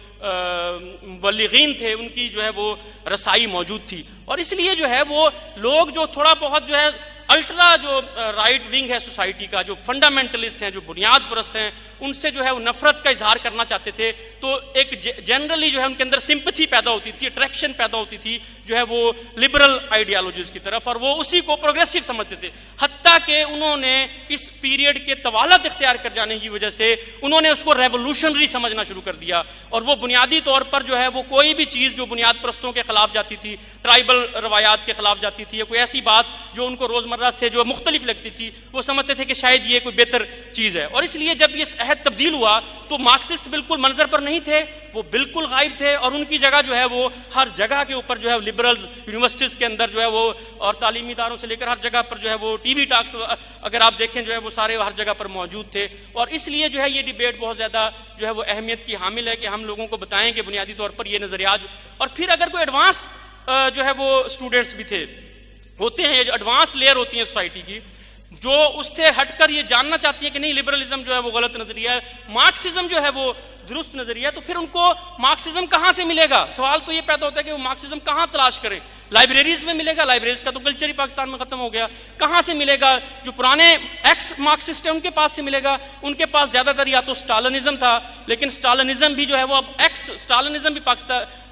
مبلغین تھے ان کی جو ہے وہ رسائی موجود تھی، اور اس لیے جو ہے وہ لوگ جو تھوڑا بہت جو ہے الٹرا جو رائٹ ونگ ہے سوسائٹی کا، جو فنڈامنٹلسٹ ہیں، جو بنیاد پرست ہیں، ان سے جو ہے وہ نفرت کا اظہار کرنا چاہتے تھے، تو ایک جنرلی جو ہے ان کے اندر سمپتھی پیدا ہوتی تھی، اٹریکشن پیدا ہوتی تھی جو ہے وہ لبرل آئیڈیالوجیز کی طرف، اور وہ اسی کو پروگریسو سمجھتے تھے، حتیٰ کہ انہوں نے اس پیریڈ کے طوالت اختیار کر جانے کی وجہ سے انہوں نے اس کو ریولوشنری سمجھنا شروع کر دیا، اور وہ بنیادی طور پر جو ہے وہ کوئی بھی چیز جو بنیاد پرستوں کے خلاف جاتی تھی، ٹرائبل روایات کے خلاف جاتی تھی، یا کوئی ایسی بات جو ان کو روزمرہ سے جو مختلف لگتی تھی، وہ سمجھتے تھے کہ شاید یہ کوئی بہتر چیز ہے، اور اس لیے جب یہ عہد تبدیل ہوا تو مارکسسٹ بالکل منظر پر نہیں تھے، وہ بالکل غائب تھے، اور ان کی جگہ جو ہے وہ ہر جگہ کے اوپر جو ہے لبرلز یونیورسٹیز کے اندر جو ہے وہ اور تعلیمی اداروں سے لے کر ہر جگہ پر جو ہے وہ ٹی وی ٹاکس اگر آپ دیکھیں جو ہے وہ سارے ہر جگہ پر موجود تھے، اور اس لیے جو ہے یہ ڈیبیٹ بہت زیادہ جو ہے وہ اہمیت کی حامل ہے کہ ہم لوگوں کو بتائیں کہ بنیادی طور پر یہ نظریات، اور پھر اگر کوئی ایڈوانس جو ہے وہ اسٹوڈنٹس بھی ہوتے ہیں، جو ایڈوانس لیئر ہوتی ہیں سوسائٹی کی، جو اس سے ہٹ کر یہ جاننا چاہتی ہے کہ نہیں لبرلزم جو ہے وہ غلط نظریہ ہے، مارکسزم جو ہے وہ درست نظریہ ہے، تو پھر ان کو مارکسزم کہاں سے ملے گا؟ سوال تو یہ پیدا ہوتا ہے کہ وہ مارکسزم کہاں تلاش کریں؟ لائبریریز میں ملے گا؟ لائبریریز کا تو کلچر ہی پاکستان میں ختم ہو گیا، کہاں سے ملے گا؟ جو پرانے ایکس مارکسسٹ ہیں ان کے پاس سے ملے گا، ان کے پاس زیادہ تر یا تو اسٹالنزم تھا، لیکن اسٹالنزم بھی جو ہے وہ اب ایکس اسٹالنزم بھی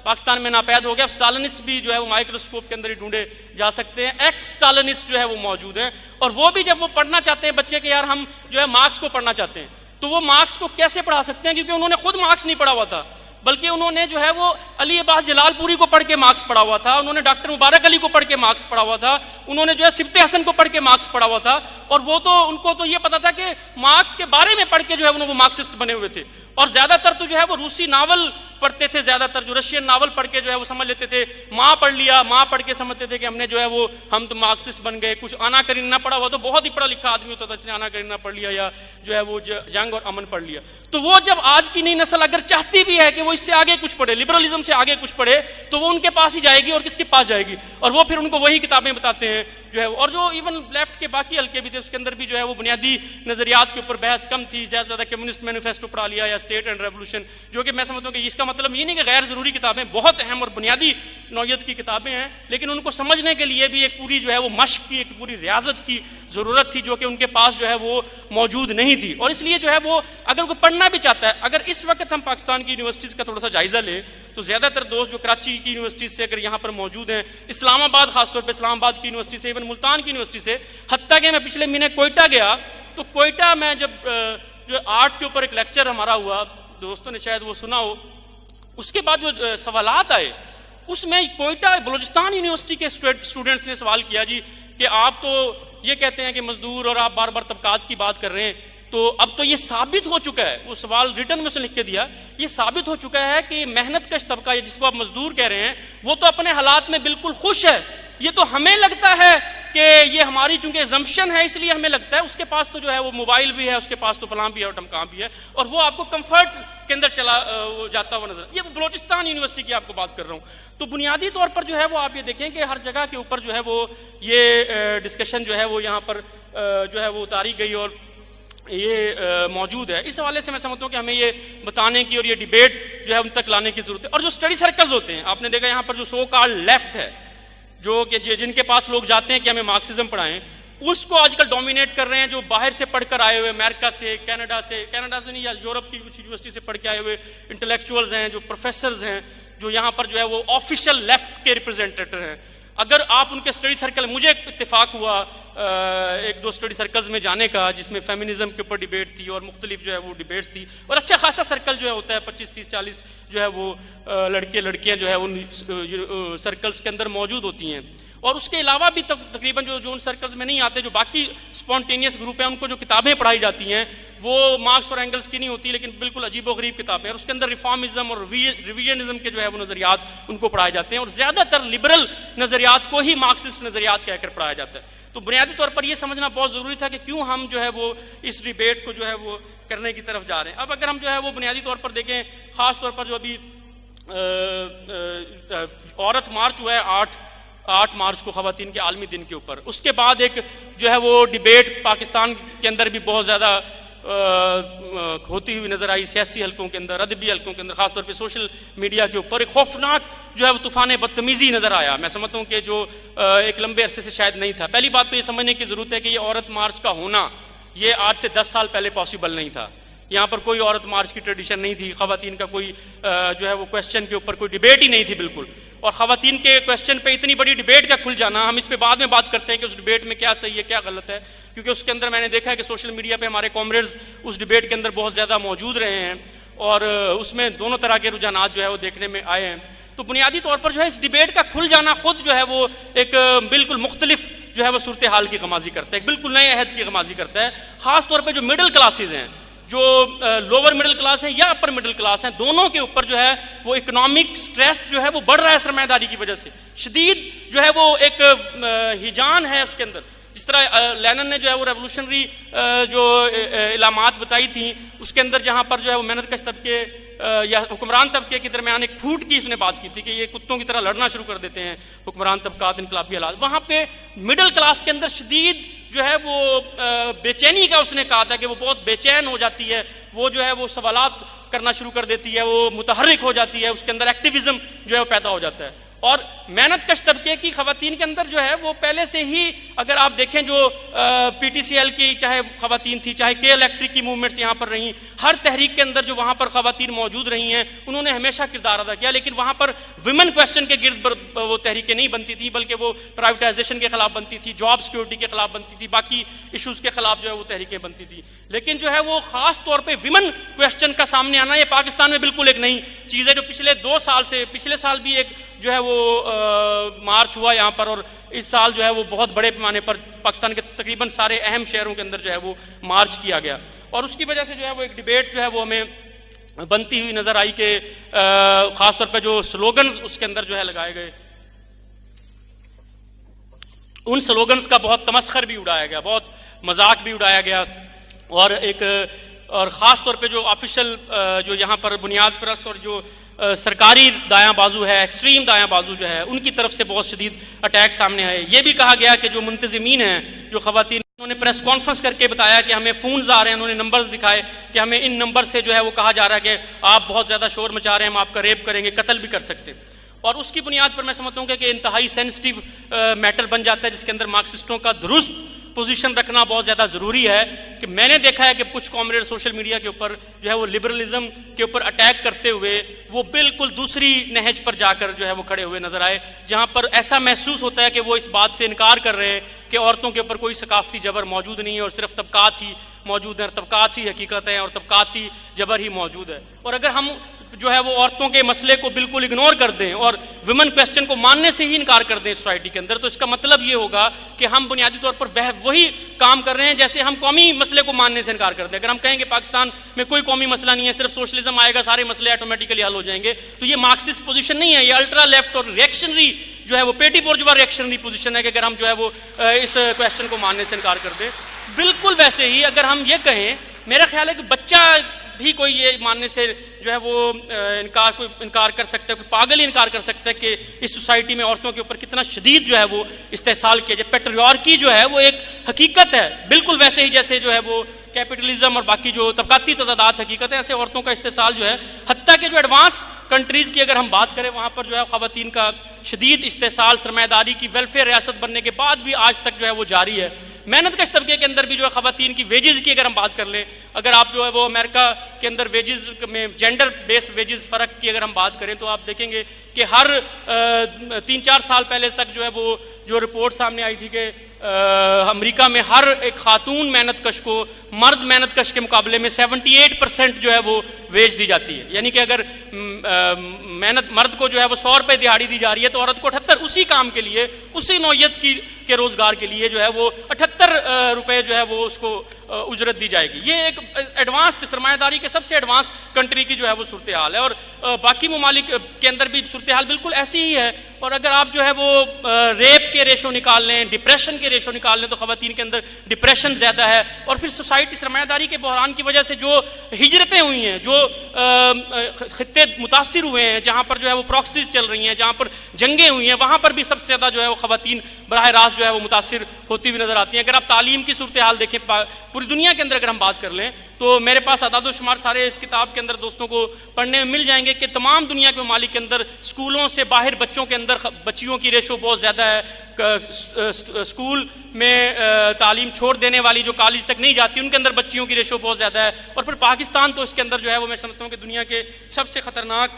پاکستان میں ناپید ہو گیا، اسٹالنسٹ بھی جو ہے وہ مائکروسکوپ کے اندر ہی ڈھونڈے جا سکتے ہیں، ایکس اسٹالنسٹ جو ہے وہ موجود ہیں، اور وہ بھی جب وہ پڑھنا چاہتے ہیں بچے کہ یار ہم جو ہے مارکس کو پڑھنا چاہتے ہیں، تو وہ مارکس کو کیسے پڑھا سکتے ہیں؟ کیونکہ انہوں نے خود مارکس نہیں پڑھا ہوا تھا، بلکہ انہوں نے جو ہے وہ علی عباس جلال پوری کو پڑھ کے مارکس پڑھا ہوا تھا، انہوں نے ڈاکٹر مبارک علی کو پڑھ کے مارکس پڑھا ہوا تھا، انہوں نے جو ہے سبط حسن کو پڑھ کے مارکس پڑھا ہوا تھا، اور وہ تو ان کو تو یہ پتا تھا کہ مارکس کے بارے میں پڑھ کے جو ہے وہ مارکسسٹ بنے ہوئے تھے، اور زیادہ تر تو جو ہے وہ روسی ناول پڑھتے تھے، زیادہ تر جو رشین ناول پڑھ کے جو ہے وہ سمجھ لیتے تھے، ماں پڑھ لیا، ماں پڑھ کے سمجھتے تھے کہ ہم نے جو ہے وہ ہم تو مارکسسٹ بن گئے، کچھ آنا کرینہ پڑھا ہوا تو بہت ہی پڑھا لکھا آدمی ہوتا تھا جس نے آنا کرینہ پڑھ لیا یا جو ہے وہ جنگ اور امن پڑھ لیا، تو وہ جب آج کی نئی نسل اگر چاہتی بھی ہے کہ وہ اس سے آگے کچھ پڑھے، لبرلزم سے آگے کچھ پڑھے، تو وہ ان کے پاس ہی جائے گی، اور کس کے پاس جائے گی؟ اور وہ پھر ان کو وہی کتابیں بتاتے ہیں جو ہے، اور جو ایون لیفٹ کے باقی حلقے بھی تھے اس کے اندر بھی جو ہے وہ بنیادی نظریات کے اوپر بحث کم تھی، زیادہ کمیونسٹ مینیفیسٹو پڑھا لیا یا اسٹیٹ اینڈ ریولوشن، جو کہ میں سمجھتا ہوں کہ اس کا مطلب یہ نہیں کہ غیر ضروری کتابیں، بہت اہم اور بنیادی نوعیت کی کتابیں ہیں، لیکن ان کو سمجھنے کے لیے بھی ایک پوری جو ہے وہ مشق کی، ایک پوری ریاضت کی ضرورت تھی، جو کہ ان کے پاس جو ہے وہ موجود نہیں تھی، اور اس لیے جو ہے وہ اگر کوئی پڑھنا بھی چاہتا ہے، اگر اس وقت ہم پاکستان کی یونیورسٹیز کا تھوڑا سا جائزہ لیں تو زیادہ تر دوست جو کراچی کی یونیورسٹیز سے اگر یہاں پر موجود ہیں، اسلام آباد خاص طور پہ اسلام آباد کی یونیورسٹی سے، ایون ملتان کی یونیورسٹی سے، حتیٰ کہ میں پچھلے مہینے کوئٹہ گیا تو کوئٹہ میں جب جو آرٹ کے اوپر ایک لیکچر ہمارا ہوا، دوستوں نے شاید وہ سنا ہو، اس کے بعد جو سوالات آئے اس میں کوئٹہ بلوچستان یونیورسٹی کے اسٹوڈنٹس نے سوال کیا جی کہ آپ تو یہ کہتے ہیں کہ مزدور اور آپ بار بار طبقات کی بات کر رہے ہیں، تو اب تو یہ ثابت ہو چکا ہے، وہ سوال ریٹن میں اس نے لکھ کے دیا، یہ ثابت ہو چکا ہے کہ محنت کش طبقہ جس کو آپ مزدور کہہ رہے ہیں وہ تو اپنے حالات میں بالکل خوش ہے، یہ تو ہمیں لگتا ہے کہ یہ ہماری چونکہ ایگزمپشن ہے اس لیے ہمیں لگتا ہے، اس کے پاس تو جو ہے وہ موبائل بھی ہے، اس کے پاس تو فلاں بھی ہے اور ٹمکاں بھی ہے، اور وہ آپ کو کمفرٹ کے اندر چلا جاتا ہوا نظر. یہ بلوچستان یونیورسٹی کی آپ کو بات کر رہا ہوں. تو بنیادی طور پر جو ہے وہ آپ یہ دیکھیں کہ ہر جگہ کے اوپر جو ہے وہ یہ ڈسکشن جو ہے وہ یہاں پر جو ہے وہ اتاری گئی اور یہ موجود ہے. اس حوالے سے میں سمجھتا ہوں کہ ہمیں یہ بتانے کی اور یہ ڈیبیٹ جو ہے ان تک لانے کی ضرورت ہے. اور جو اسٹڈی سرکلز ہوتے ہیں، آپ نے دیکھا یہاں پر جو سو کالڈ لیفٹ ہے، جو کہ جن کے پاس لوگ جاتے ہیں کہ ہمیں مارکسزم پڑھائیں، اس کو آج کل ڈومینیٹ کر رہے ہیں جو باہر سے پڑھ کر آئے ہوئے، امریکہ سے، کینیڈا سے نہیں، یا یورپ کی کچھ یونیورسٹی سے پڑھ کے آئے ہوئے انٹلیکچوئلز ہیں، جو پروفیسرز ہیں، جو یہاں پر جو ہے وہ آفیشیل لیفٹ کے ریپرزینٹیٹر ہیں. اگر آپ ان کے اسٹڈی سرکل، مجھے اتفاق ہوا ایک دو اسٹڈی سرکلز میں جانے کا جس میں فیمنزم کے اوپر ڈیبیٹ تھی اور مختلف جو ہے وہ ڈیبیٹس تھی، اور اچھا خاصا سرکل جو ہے ہوتا ہے 25 30 40 جو ہے وہ لڑکے لڑکیاں جو ہے ان سرکلز کے اندر موجود ہوتی ہیں. اور اس کے علاوہ بھی تقریباً جو ان سرکلز میں نہیں آتے، جو باقی اسپونٹینیس گروپ ہیں، ان کو جو کتابیں پڑھائی جاتی ہیں وہ مارکس اور اینگلس کی نہیں ہوتی، لیکن بالکل عجیب و غریب کتابیں، اور اس کے اندر ریفارمزم اور ریویژنزم کے جو ہے وہ نظریات ان کو پڑھائے جاتے ہیں، اور زیادہ تر لبرل نظریات کو ہی مارکسسٹ نظریات کہہ کر پڑھایا جاتا ہے. تو بنیادی طور پر یہ سمجھنا بہت ضروری تھا کہ کیوں ہم جو ہے وہ اس ڈیبیٹ کو جو ہے وہ کرنے کی طرف جا رہے ہیں. اب اگر ہم جو ہے وہ بنیادی طور پر دیکھیں، خاص طور پر جو ابھی عورت مارچ ہوا ہے 8 مارچ کو خواتین کے عالمی دن کے اوپر، اس کے بعد ایک جو ہے وہ ڈیبیٹ پاکستان کے اندر بھی بہت زیادہ ہوتی ہوئی نظر آئی، سیاسی حلقوں کے اندر، ادبی حلقوں کے اندر، خاص طور پہ سوشل میڈیا کے اوپر ایک خوفناک جو ہے وہ طوفان بدتمیزی نظر آیا. میں سمجھتا ہوں کہ جو ایک لمبے عرصے سے شاید نہیں تھا. پہلی بات تو یہ سمجھنے کی ضرورت ہے کہ یہ عورت مارچ کا ہونا یہ آج سے 10 سال پہلے پاسبل نہیں تھا. یہاں پر کوئی عورت مارچ کی ٹریڈیشن نہیں تھی، خواتین کا کوئی جو ہے وہ کویشچن کے اوپر کوئی ڈیبیٹ ہی نہیں تھی بالکل. اور خواتین کے کویشچن پہ اتنی بڑی ڈیبیٹ کا کھل جانا، ہم اس پہ بعد میں بات کرتے ہیں کہ اس ڈیبیٹ میں کیا صحیح ہے کیا غلط ہے، کیونکہ اس کے اندر میں نے دیکھا ہے کہ سوشل میڈیا پہ ہمارے کامریڈز اس ڈیبیٹ کے اندر بہت زیادہ موجود رہے ہیں، اور اس میں دونوں طرح کے رجحانات جو ہے وہ دیکھنے میں آئے ہیں. تو بنیادی طور پر جو ہے اس ڈیبیٹ کا کھل جانا خود جو ہے وہ ایک بالکل مختلف جو ہے وہ صورتحال کی غمازی کرتا ہے، ایک بالکل نئے عہد کی غمازی کرتا ہے. خاص طور پہ جو مڈل کلاسز ہیں، جو لوور مڈل کلاس ہیں یا اپر مڈل کلاس ہیں، دونوں کے اوپر جو ہے وہ اکنامک سٹریس جو ہے وہ بڑھ رہا ہے سرمایہ داری کی وجہ سے. شدید جو ہے وہ ایک ہیجان ہے اس کے اندر. جس طرح لینن نے جو ہے وہ ریولوشنری جو علامات بتائی تھیں، اس کے اندر جہاں پر جو ہے وہ محنت کش طبقے یا حکمران طبقے کے درمیان ایک پھوٹ کی اس نے بات کی تھی کہ یہ کتوں کی طرح لڑنا شروع کر دیتے ہیں حکمران طبقات، انقلابی حالات. وہاں پہ مڈل کلاس کے اندر شدید جو ہے وہ بے چینی کا اس نے کہا تھا کہ وہ بہت بے چین ہو جاتی ہے، وہ جو ہے وہ سوالات کرنا شروع کر دیتی ہے، وہ متحرک ہو جاتی ہے، اس کے اندر ایکٹیویزم جو ہے وہ پیدا ہو جاتا ہے. اور محنت کش طبقے کی خواتین کے اندر جو ہے وہ پہلے سے ہی، اگر آپ دیکھیں جو پی ٹی سی ایل کی چاہے خواتین تھی، چاہے کے الیکٹرک کی موومنٹس یہاں پر رہیں، ہر تحریک کے اندر جو وہاں پر خواتین موجود رہی ہیں انہوں نے ہمیشہ کردار ادا کیا. لیکن وہاں پر ویمن کویشچن کے گرد وہ تحریکیں نہیں بنتی تھی، بلکہ وہ پرائیویٹائزیشن کے خلاف بنتی تھی، جاب سیکورٹی کے خلاف بنتی تھی، باقی ایشوز کے خلاف جو ہے وہ تحریکیں بنتی تھی. لیکن جو ہے وہ خاص طور پہ ویمن کویشچن کا سامنے آنا یہ پاکستان میں بالکل ایک نئی چیز ہے، جو پچھلے 2 سال سے، پچھلے سال بھی ایک جو ہے وہ مارچ ہوا یہاں پر، اور اس سال جو ہے وہ بہت بڑے پیمانے پر پاکستان کے تقریباً سارے اہم شہروں کے اندر جو ہے وہ مارچ کیا گیا. اور اس کی وجہ سے جو ہے وہ ایک ڈیبیٹ جو ہے وہ ہمیں بنتی ہوئی نظر آئی کہ خاص طور پہ جو سلوگنز اس کے اندر جو ہے لگائے گئے، ان سلوگنز کا بہت تمسخر بھی اڑایا گیا، بہت مذاق بھی اڑایا گیا. اور خاص طور پہ جو آفیشل جو یہاں پر بنیاد پرست اور جو سرکاری دایاں بازو ہے، ایکسٹریم دایاں بازو جو ہے، ان کی طرف سے بہت شدید اٹیک سامنے آئے. یہ بھی کہا گیا کہ جو منتظمین ہیں، جو خواتین، انہوں نے پریس کانفرنس کر کے بتایا کہ ہمیں فونز آ رہے ہیں، انہوں نے نمبرز دکھائے کہ ہمیں ان نمبر سے جو ہے وہ کہا جا رہا ہے کہ آپ بہت زیادہ شور مچا رہے ہیں، ہم آپ کا ریپ کریں گے، قتل بھی کر سکتے ہیں. اور اس کی بنیاد پر میں سمجھتا ہوں کہ انتہائی سینسٹیو میٹر بن جاتا ہے، جس کے اندر مارکسسٹوں کا درست پوزیشن رکھنا بہت زیادہ ضروری ہے. کہ میں نے دیکھا ہے کہ کچھ کامریڈ سوشل میڈیا کے اوپر جو ہے وہ لبرلزم کے اوپر اٹیک کرتے ہوئے وہ بالکل دوسری نہج پر جا کر جو ہے وہ کھڑے ہوئے نظر آئے، جہاں پر ایسا محسوس ہوتا ہے کہ وہ اس بات سے انکار کر رہے ہیں کہ عورتوں کے اوپر کوئی ثقافتی جبر موجود نہیں ہے اور صرف طبقات ہی موجود ہیں، طبقات ہی حقیقت ہیں اور طبقاتی جبر ہی موجود ہے. اور اگر ہم جو ہے وہ عورتوں کے مسئلے کو بالکل اگنور کر دیں اور ویمن کویسچن کو ماننے سے ہی انکار کر دیں سوسائٹی کے اندر، تو اس کا مطلب یہ ہوگا کہ ہم بنیادی طور پر وہی کام کر رہے ہیں جیسے ہم قومی مسئلے کو ماننے سے انکار کر دیں۔ اگر ہم کہیں کہ پاکستان میں کوئی قومی مسئلہ نہیں ہے، صرف سوشلزم آئے گا سارے مسئلے آٹومیٹیکلی حل ہو جائیں گے، تو یہ مارکسسٹ پوزیشن نہیں ہے، یہ الٹرا لیفٹ اور ریئیکشنری جو ہے وہ پیٹی بورژوا ریئیکشنری پوزیشن ہے کہ اگر ہم جو ہے وہ اس کویسچن کو ماننے سے انکار کر دیں۔ بالکل ویسے ہی اگر ہم یہ کہیں، میرا خیال ہے کہ بچہ بھی کوئی یہ ماننے سے جو ہے وہ انکار کر سکتا ہے، کوئی پاگل ہی انکار کر سکتا ہے کہ اس سوسائٹی میں عورتوں کے اوپر کتنا شدید جو ہے وہ استحصال کیا جائے۔ پیٹریارکی جو ہے وہ ایک حقیقت ہے، بالکل ویسے ہی جیسے جو ہے وہ کیپٹلزم اور باقی جو طبقاتی تضادات حقیقت ہے، ایسے عورتوں کا استحصال جو ہے، حتیٰ کہ جو ایڈوانس کنٹریز کی اگر ہم بات کریں وہاں پر جو ہے خواتین کا شدید استحصال سرمایہ داری کی ویلفیئر ریاست بننے کے بعد بھی آج تک جو ہے وہ جاری ہے۔ محنت کش طبقے کے اندر بھی جو ہے خواتین کی ویجز کی اگر ہم بات کر لیں، اگر آپ جو ہے وہ امریکہ کے اندر ویجز میں جینڈر بیس ویجز فرق کی اگر ہم بات کریں تو آپ دیکھیں گے کہ ہر 3-4 سال پہلے تک جو ہے وہ جو رپورٹ سامنے آئی تھی کہ امریکہ میں ہر ایک خاتون محنت کش کو مرد محنت کش کے مقابلے میں 78% جو ہے وہ ویج دی جاتی ہے، یعنی کہ اگر مرد کو جو ہے وہ 100 روپے دہاڑی دی جا رہی ہے تو عورت کو 78 اسی کام کے لیے، اسی نوعیت کے روزگار کے لیے جو ہے وہ 78 روپے جو ہے وہ اس کو اجرت دی جائے گی۔ یہ ایک ایڈوانس سرمایہ داری کے سب سے ایڈوانس کنٹری کی جو ہے وہ صورتحال ہے، اور باقی ممالک کے اندر بھی صورتحال بالکل ایسی ہی ہے۔ اور اگر آپ جو ہے وہ ریپ کے ریشو نکال لیں، ڈپریشن کے ریشو نکال لیں، تو خواتین کے اندر ڈپریشن زیادہ ہے۔ اور پھر سوسائٹی سرمایہ داری کے بحران کی وجہ سے جو ہجرتیں ہوئی ہیں، جو خطے متاثر ہوئے ہیں، جہاں پر جو ہے وہ پراکسیز چل رہی ہیں، جہاں پر جنگیں ہوئی ہیں، وہاں پر بھی سب سے زیادہ جو ہے وہ خواتین براہ راست جو ہے وہ متاثر ہوتی ہوئی نظر آتی ہیں۔ اگر آپ تعلیم کی صورتحال دیکھیں پوری دنیا کے اندر اگر ہم بات کر لیں تو میرے پاس اعداد و شمار سارے اس کتاب کے اندر دوستوں کو پڑھنے میں مل جائیں گے کہ تمام دنیا کے ممالک کے اندر اسکولوں سے باہر بچوں کے اندر بچیوں کی ریشو بہت زیادہ ہے۔ اسکول میں تعلیم چھوڑ دینے والی جو کالج تک نہیں جاتی ان کے اندر بچیوں کی ریشو بہت زیادہ ہے۔ اور پھر پاکستان تو اس کے اندر جو ہے وہ میں سمجھتا ہوں کہ دنیا کے سب سے خطرناک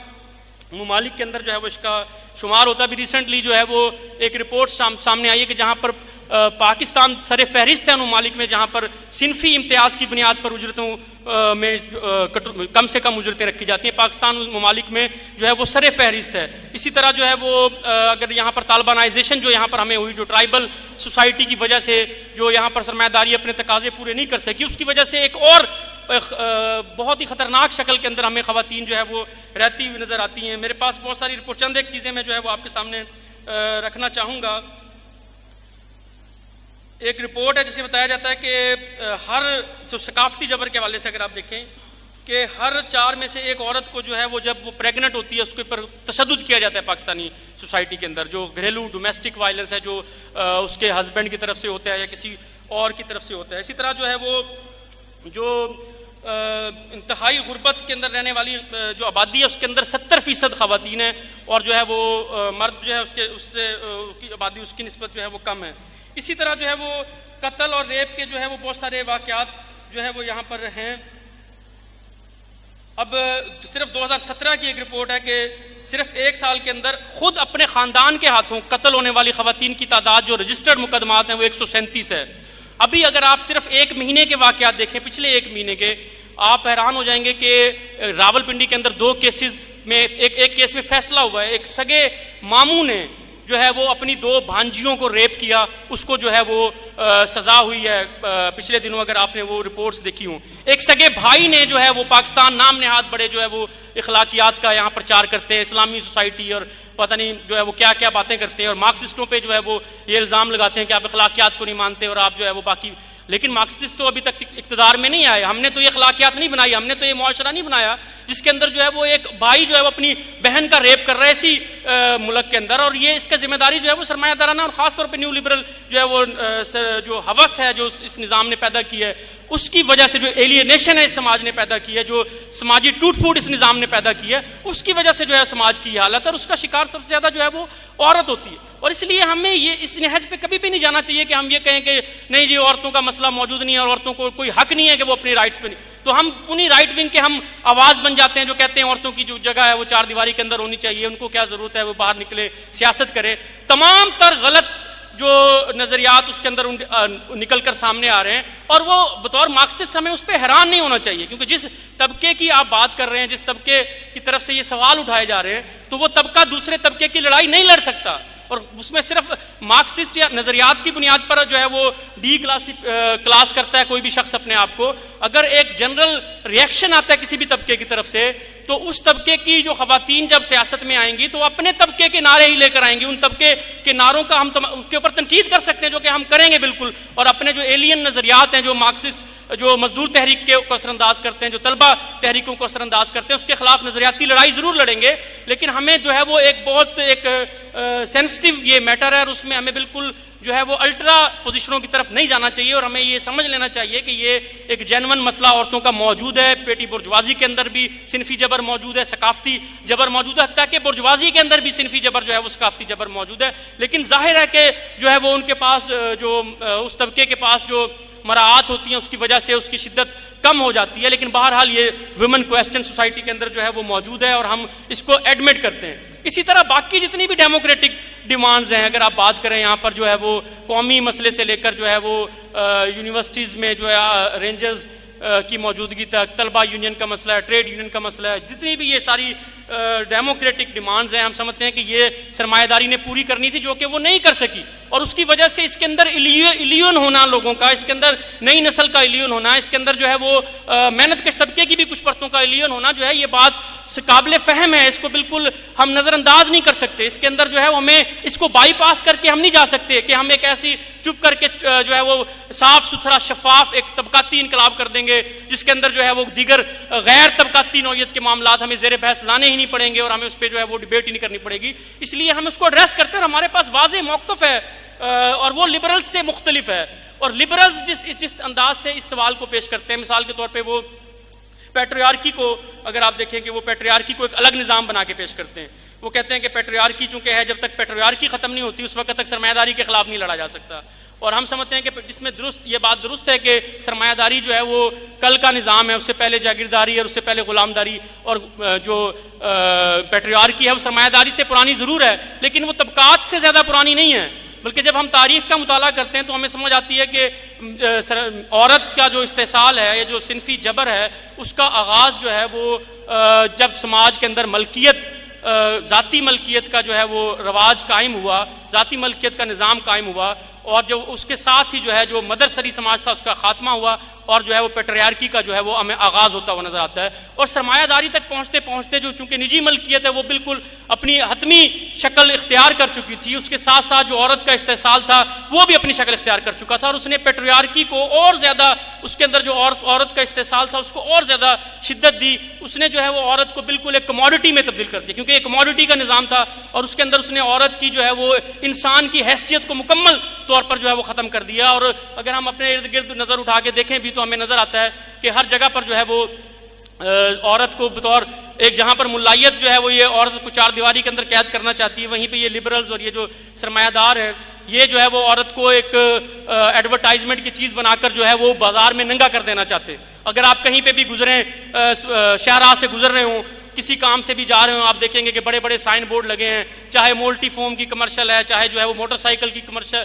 ممالک کے اندر جو ہے وہ اس کا شمار ہوتا ہے۔ بھی ریسنٹلی جو ہے وہ ایک رپورٹ سامنے آئی ہے کہ جہاں پر پاکستان سر فہرست ہے ان ممالک میں جہاں پر صنفی امتیاز کی بنیاد پر اجرتوں میں کم سے کم اجرتیں رکھی جاتی ہیں، پاکستان ان ممالک میں جو ہے وہ سر فہرست ہے۔ اسی طرح جو ہے وہ اگر یہاں پر طالبانائزیشن جو یہاں پر ہمیں ہوئی، جو ٹرائبل سوسائٹی کی وجہ سے جو یہاں پر سرمایہ داری اپنے تقاضے پورے نہیں کر سکی، اس کی وجہ سے ایک اور بہت ہی خطرناک شکل کے اندر ہمیں خواتین جو ہے وہ رہتی ہوئی نظر آتی ہیں۔ میرے پاس بہت ساری رپورٹ، چند ایک چیزیں میں جو ہے وہ آپ کے سامنے رکھنا چاہوں گا۔ ایک رپورٹ ہے جس میں بتایا جاتا ہے کہ ہر ثقافتی جبر کے حوالے سے اگر آپ دیکھیں کہ ہر 4 میں سے ایک عورت کو جو ہے وہ جب وہ پریگننٹ ہوتی ہے اس کے اوپر تشدد کیا جاتا ہے پاکستانی سوسائٹی کے اندر، جو گھریلو ڈومیسٹک وائلنس ہے، جو اس کے ہسبینڈ کی طرف سے ہوتا ہے یا کسی اور کی طرف سے ہوتا ہے۔ اسی طرح جو ہے وہ جو انتہائی غربت کے اندر رہنے والی جو آبادی ہے اس کے اندر 70% خواتین ہیں، اور جو ہے وہ مرد جو ہے اس سے آبادی اس کی نسبت جو ہے وہ کم ہے۔ اسی طرح جو ہے وہ قتل اور ریپ کے جو ہے وہ بہت سارے واقعات جو ہے وہ یہاں پر ہیں۔ اب صرف 2017 کی ایک رپورٹ ہے کہ صرف 1 سال کے اندر خود اپنے خاندان کے ہاتھوں قتل ہونے والی خواتین کی تعداد جو رجسٹرڈ مقدمات ہیں وہ 137 ہے۔ ابھی اگر آپ صرف 1 مہینے کے واقعات دیکھیں، پچھلے 1 مہینے کے، آپ حیران ہو جائیں گے کہ راولپنڈی کے اندر 2 کیسز میں ایک کیس میں فیصلہ ہوا ہے۔ ایک سگے ماموں نے جو ہے وہ اپنی 2 بھانجیوں کو ریپ کیا، اس کو جو ہے وہ سزا ہوئی ہے پچھلے دنوں اگر آپ نے وہ رپورٹس دیکھی ہوں۔ ایک سگے بھائی نے جو ہے وہ پاکستان نام نہاد بڑے جو ہے وہ اخلاقیات کا یہاں پرچار کرتے ہیں، اسلامی سوسائٹی اور پتہ نہیں جو ہے وہ کیا کیا باتیں کرتے ہیں، اور مارکسسٹوں پہ جو ہے وہ یہ الزام لگاتے ہیں کہ آپ اخلاقیات کو نہیں مانتے اور آپ جو ہے وہ باقی، لیکن مارکسسٹ تو ابھی تک اقتدار میں نہیں آئے۔ ہم نے تو یہ اخلاقیات نہیں بنائی، ہم نے تو یہ معاشرہ نہیں بنایا جس کے اندر جو ہے وہ ایک بھائی جو ہے وہ اپنی بہن کا ریپ کر رہا ہے اسی ملک کے اندر، اور یہ اس کا ذمہ داری جو ہے وہ سرمایہ دارانہ اور خاص طور پہ نیو لبرل جو ہے وہ جو ہوس ہے جو اس نظام نے پیدا کی ہے، اس کی وجہ سے جو ایلینیشن ہے اس سماج نے پیدا کی ہے، جو سماجی ٹوٹ پھوٹ اس نظام نے پیدا کی ہے، اس کی وجہ سے جو ہے سماج کی یہ حالت ہے، اور اس کا شکار سب سے زیادہ جو ہے وہ عورت ہوتی ہے۔ اور اس لیے ہمیں یہ اس نہج پہ کبھی بھی نہیں جانا چاہیے کہ ہم یہ کہیں کہ نہیں جی عورتوں کا مسئلہ موجود نہیں ہے اور عورتوں کو کوئی حق نہیں ہے کہ وہ اپنی رائٹس پہ نہیں، تو ہم انہی رائٹ ونگ کے ہم آواز بن جاتے ہیں جو کہتے ہیں عورتوں کی جو جگہ ہے وہ 4 دیواری کے اندر ہونی چاہیے، ان کو کیا ضرورت ہے وہ باہر نکلے، سیاست کرے۔ تمام تر غلط جو نظریات اس کے اندر نکل کر سامنے آ رہے ہیں، اور وہ بطور مارکسسٹ ہمیں اس پہ حیران نہیں ہونا چاہیے، کیونکہ جس طبقے کی آپ بات کر رہے ہیں، جس طبقے کی طرف سے یہ سوال اٹھائے جا رہے ہیں، تو وہ طبقہ دوسرے طبقے کی لڑائی نہیں لڑ سکتا، اور اس میں صرف مارکسسٹ یا نظریات کی بنیاد پر جو ہے وہ ڈی کلاس کرتا ہے کوئی بھی شخص اپنے آپ کو۔ اگر ایک جنرل ریئیکشن آتا ہے کسی بھی طبقے کی طرف سے، تو اس طبقے کی جو خواتین جب سیاست میں آئیں گی تو اپنے طبقے کے نعرے ہی لے کر آئیں گی، ان طبقے کے نعروں کا ہم اس کے اوپر تنقید کر سکتے ہیں، جو کہ ہم کریں گے بالکل، اور اپنے جو ایلین نظریات ہیں، جو مارکسسٹ، جو مزدور تحریک کو اثر انداز کرتے ہیں، جو طلبہ تحریکوں کو اثر انداز کرتے ہیں، اس کے خلاف نظریاتی لڑائی ضرور لڑیں گے، لیکن ہمیں جو ہے وہ ایک بہت ایک سینسٹیو یہ میٹر ہے، اور اس میں ہمیں بالکل جو ہے وہ الٹرا پوزیشنوں کی طرف نہیں جانا چاہیے، اور ہمیں یہ سمجھ لینا چاہیے کہ یہ ایک جینون مسئلہ عورتوں کا موجود ہے۔ پیٹی برجوازی کے اندر بھی صنفی جبر موجود ہے، ثقافتی جبر موجود ہے، حتیٰ کہ برجوازی کے اندر بھی صنفی جبر جو ہے وہ ثقافتی جبر موجود ہے، لیکن ظاہر ہے کہ جو ہے وہ ان کے پاس جو اس طبقے کے پاس جو مراعات ہوتی ہیں اس کی وجہ سے اس کی شدت کم ہو جاتی ہے، لیکن بہرحال یہ ویمن کویسچن سوسائٹی کے اندر جو ہے وہ موجود ہے، اور ہم اس کو ایڈمٹ کرتے ہیں۔ اسی طرح باقی جتنی بھی ڈیموکریٹک ڈیمانڈز ہیں، اگر آپ بات کریں یہاں پر جو ہے وہ قومی مسئلے سے لے کر جو ہے وہ یونیورسٹیز میں جو ہے رینجرز کی موجودگی تک، طلبہ یونین کا مسئلہ ہے، ٹریڈ یونین کا مسئلہ ہے، جتنی بھی یہ ساری ڈیموکریٹک ڈیمانڈز ہیں، ہم سمجھتے ہیں کہ یہ سرمایہ داری نے پوری کرنی تھی، جو کہ وہ نہیں کر سکی، اور اس کی وجہ سے اس کے اندر ایلیون ہونا لوگوں کا، اس کے اندر نئی نسل کا ایلیون ہونا، اس کے اندر جو ہے وہ محنت کش طبقے کی بھی کچھ پرتوں کا ایلیون ہونا جو ہے، یہ بات قابل فہم ہے، اس کو بالکل ہم نظر انداز نہیں کر سکتے۔ اس کے اندر جو ہے ہمیں اس کو بائی پاس کر کے ہم نہیں جا سکتے کہ ہم ایک ایسی چپ کر کے جو ہے وہ صاف ستھرا شفاف ایک طبقاتی انقلاب کر دیں گے جس کے اندر جو ہے وہ دیگر غیر طبقاتی نوعیت کے معاملات ہمیں زیر بحث لانے ہی نہیں پڑیں گے، اور ہمیں اس پہ جو ہے وہ ڈیبیٹ ہی نہیں کرنی پڑے گی۔ اس لیے ہم اس کو ایڈریس کرتے ہیں، اور ہمارے پاس واضح موقف ہے، اور وہ لبرلز سے مختلف ہے، اور لبرلز جس انداز سے اس سوال کو پیش کرتے ہیں، مثال کے طور پہ وہ پیٹریارکی کو اگر آپ دیکھیں کہ وہ پیٹریارکی کو ایک الگ نظام بنا کے پیش کرتے ہیں، وہ کہتے ہیں کہ پیٹریارکی چونکہ ہے، جب تک پیٹریارکی ختم نہیں ہوتی اس وقت تک سرمایہ داری کے خلاف نہیں لڑا جا سکتا، اور ہم سمجھتے ہیں کہ جس میں یہ بات درست ہے کہ سرمایہ داری جو ہے وہ کل کا نظام ہے، اس سے پہلے جاگیرداری اور اس سے پہلے غلام داری، اور جو پیٹریارکی ہے وہ سرمایہ داری سے پرانی ضرور ہے لیکن وہ طبقات سے زیادہ پرانی نہیں ہے، بلکہ جب ہم تاریخ کا مطالعہ کرتے ہیں تو ہمیں سمجھ آتی ہے کہ عورت کا جو استحصال ہے یا جو صنفی جبر ہے اس کا آغاز جو ہے وہ جب سماج کے اندر ملکیت، ذاتی ملکیت کا جو ہے وہ رواج قائم ہوا، ذاتی ملکیت کا نظام قائم ہوا، اور جو اس کے ساتھ ہی جو ہے جو مدر سری سماج تھا اس کا خاتمہ ہوا، اور جو ہے وہ پیٹریارکی کا جو ہے وہ ہمیں آغاز ہوتا ہوا نظر آتا ہے، اور سرمایہ داری تک پہنچتے پہنچتے جو چونکہ نجی ملکیت ہے وہ بالکل اپنی حتمی شکل اختیار کر چکی تھی، اس کے ساتھ ساتھ جو عورت کا استحصال تھا وہ بھی اپنی شکل اختیار کر چکا تھا، اور اس نے پیٹریارکی کو اور زیادہ، اس کے اندر جو عورت کا استحصال تھا اس کو اور زیادہ شدت دی، اس نے جو ہے وہ عورت کو بالکل ایک کموڈٹی میں تبدیل کر دیا، کیونکہ ایک کموڈٹی کا نظام تھا، اور اس کے اندر اس نے عورت کی جو ہے وہ انسان کی حیثیت کو مکمل طور پر جو ہے وہ ختم کر دیا، اور اگر ہم اپنے ارد گرد نظر اٹھا کے دیکھیں بھی تو ہمیں نظر آتا ہے کہ ہر جگہ پر جو ہے وہ عورت کو بطور ایک، جہاں پر ملائیت جو ہے وہ یہ عورت کو چار دیواری کے اندر قید کرنا چاہتی ہے، وہیں پہ یہ لبرلز اور یہ جو سرمایہ دار ہے یہ جو ہے وہ عورت کو ایک ایڈورٹائزمنٹ کی چیز بنا کر جو ہے وہ بازار میں ننگا کر دینا چاہتے ہیں۔ اگر آپ کہیں پہ بھی گزریں، شاہراہ سے گزر رہے ہوں، کسی کام سے بھی جا رہے ہوں، آپ دیکھیں گے کہ بڑے بڑے سائن بورڈ لگے ہیں، چاہے مولٹی فوم کی کمرشل ہے، چاہے جو ہے وہ موٹر سائیکل کی کمرشل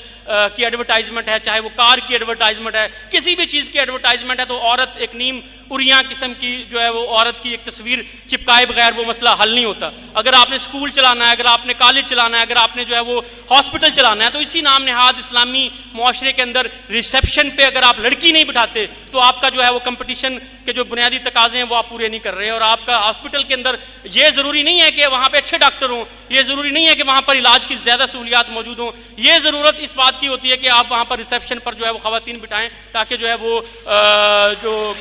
کی ایڈورٹائزمنٹ ہے، چاہے وہ کار کی ایڈورٹائزمنٹ ہے، کسی بھی چیز کی ایڈورٹائزمنٹ ہے تو عورت ایک نیم اریاں قسم کی جو ہے وہ عورت کی ایک تصویر چپکائے بغیر وہ مسئلہ حل نہیں ہوتا۔ اگر آپ نے اسکول چلانا ہے، اگر آپ نے کالج چلانا ہے، اگر آپ نے جو ہے وہ ہاسپٹل چلانا ہے، تو اسی نام نہاد اسلامی معاشرے کے اندر ریسیپشن پہ اگر آپ لڑکی نہیں بٹھاتے تو آپ کا جو ہے وہ کمپٹیشن کے جو بنیادی تقاضے ہیں وہ آپ پورے نہیں کر رہے، اور آپ کا ہاسپٹل کے اندر یہ ضروری نہیں ہے کہ وہاں پہ اچھے ڈاکٹر ہوں، یہ ضروری نہیں ہے کہ وہاں پر علاج کی زیادہ سہولیات موجود ہوں، یہ ضرورت اس بات کی ہوتی ہے کہ آپ وہاں پر ریسیپشن پر جو ہے وہ خواتین بٹھائیں تاکہ جو ہے وہ جو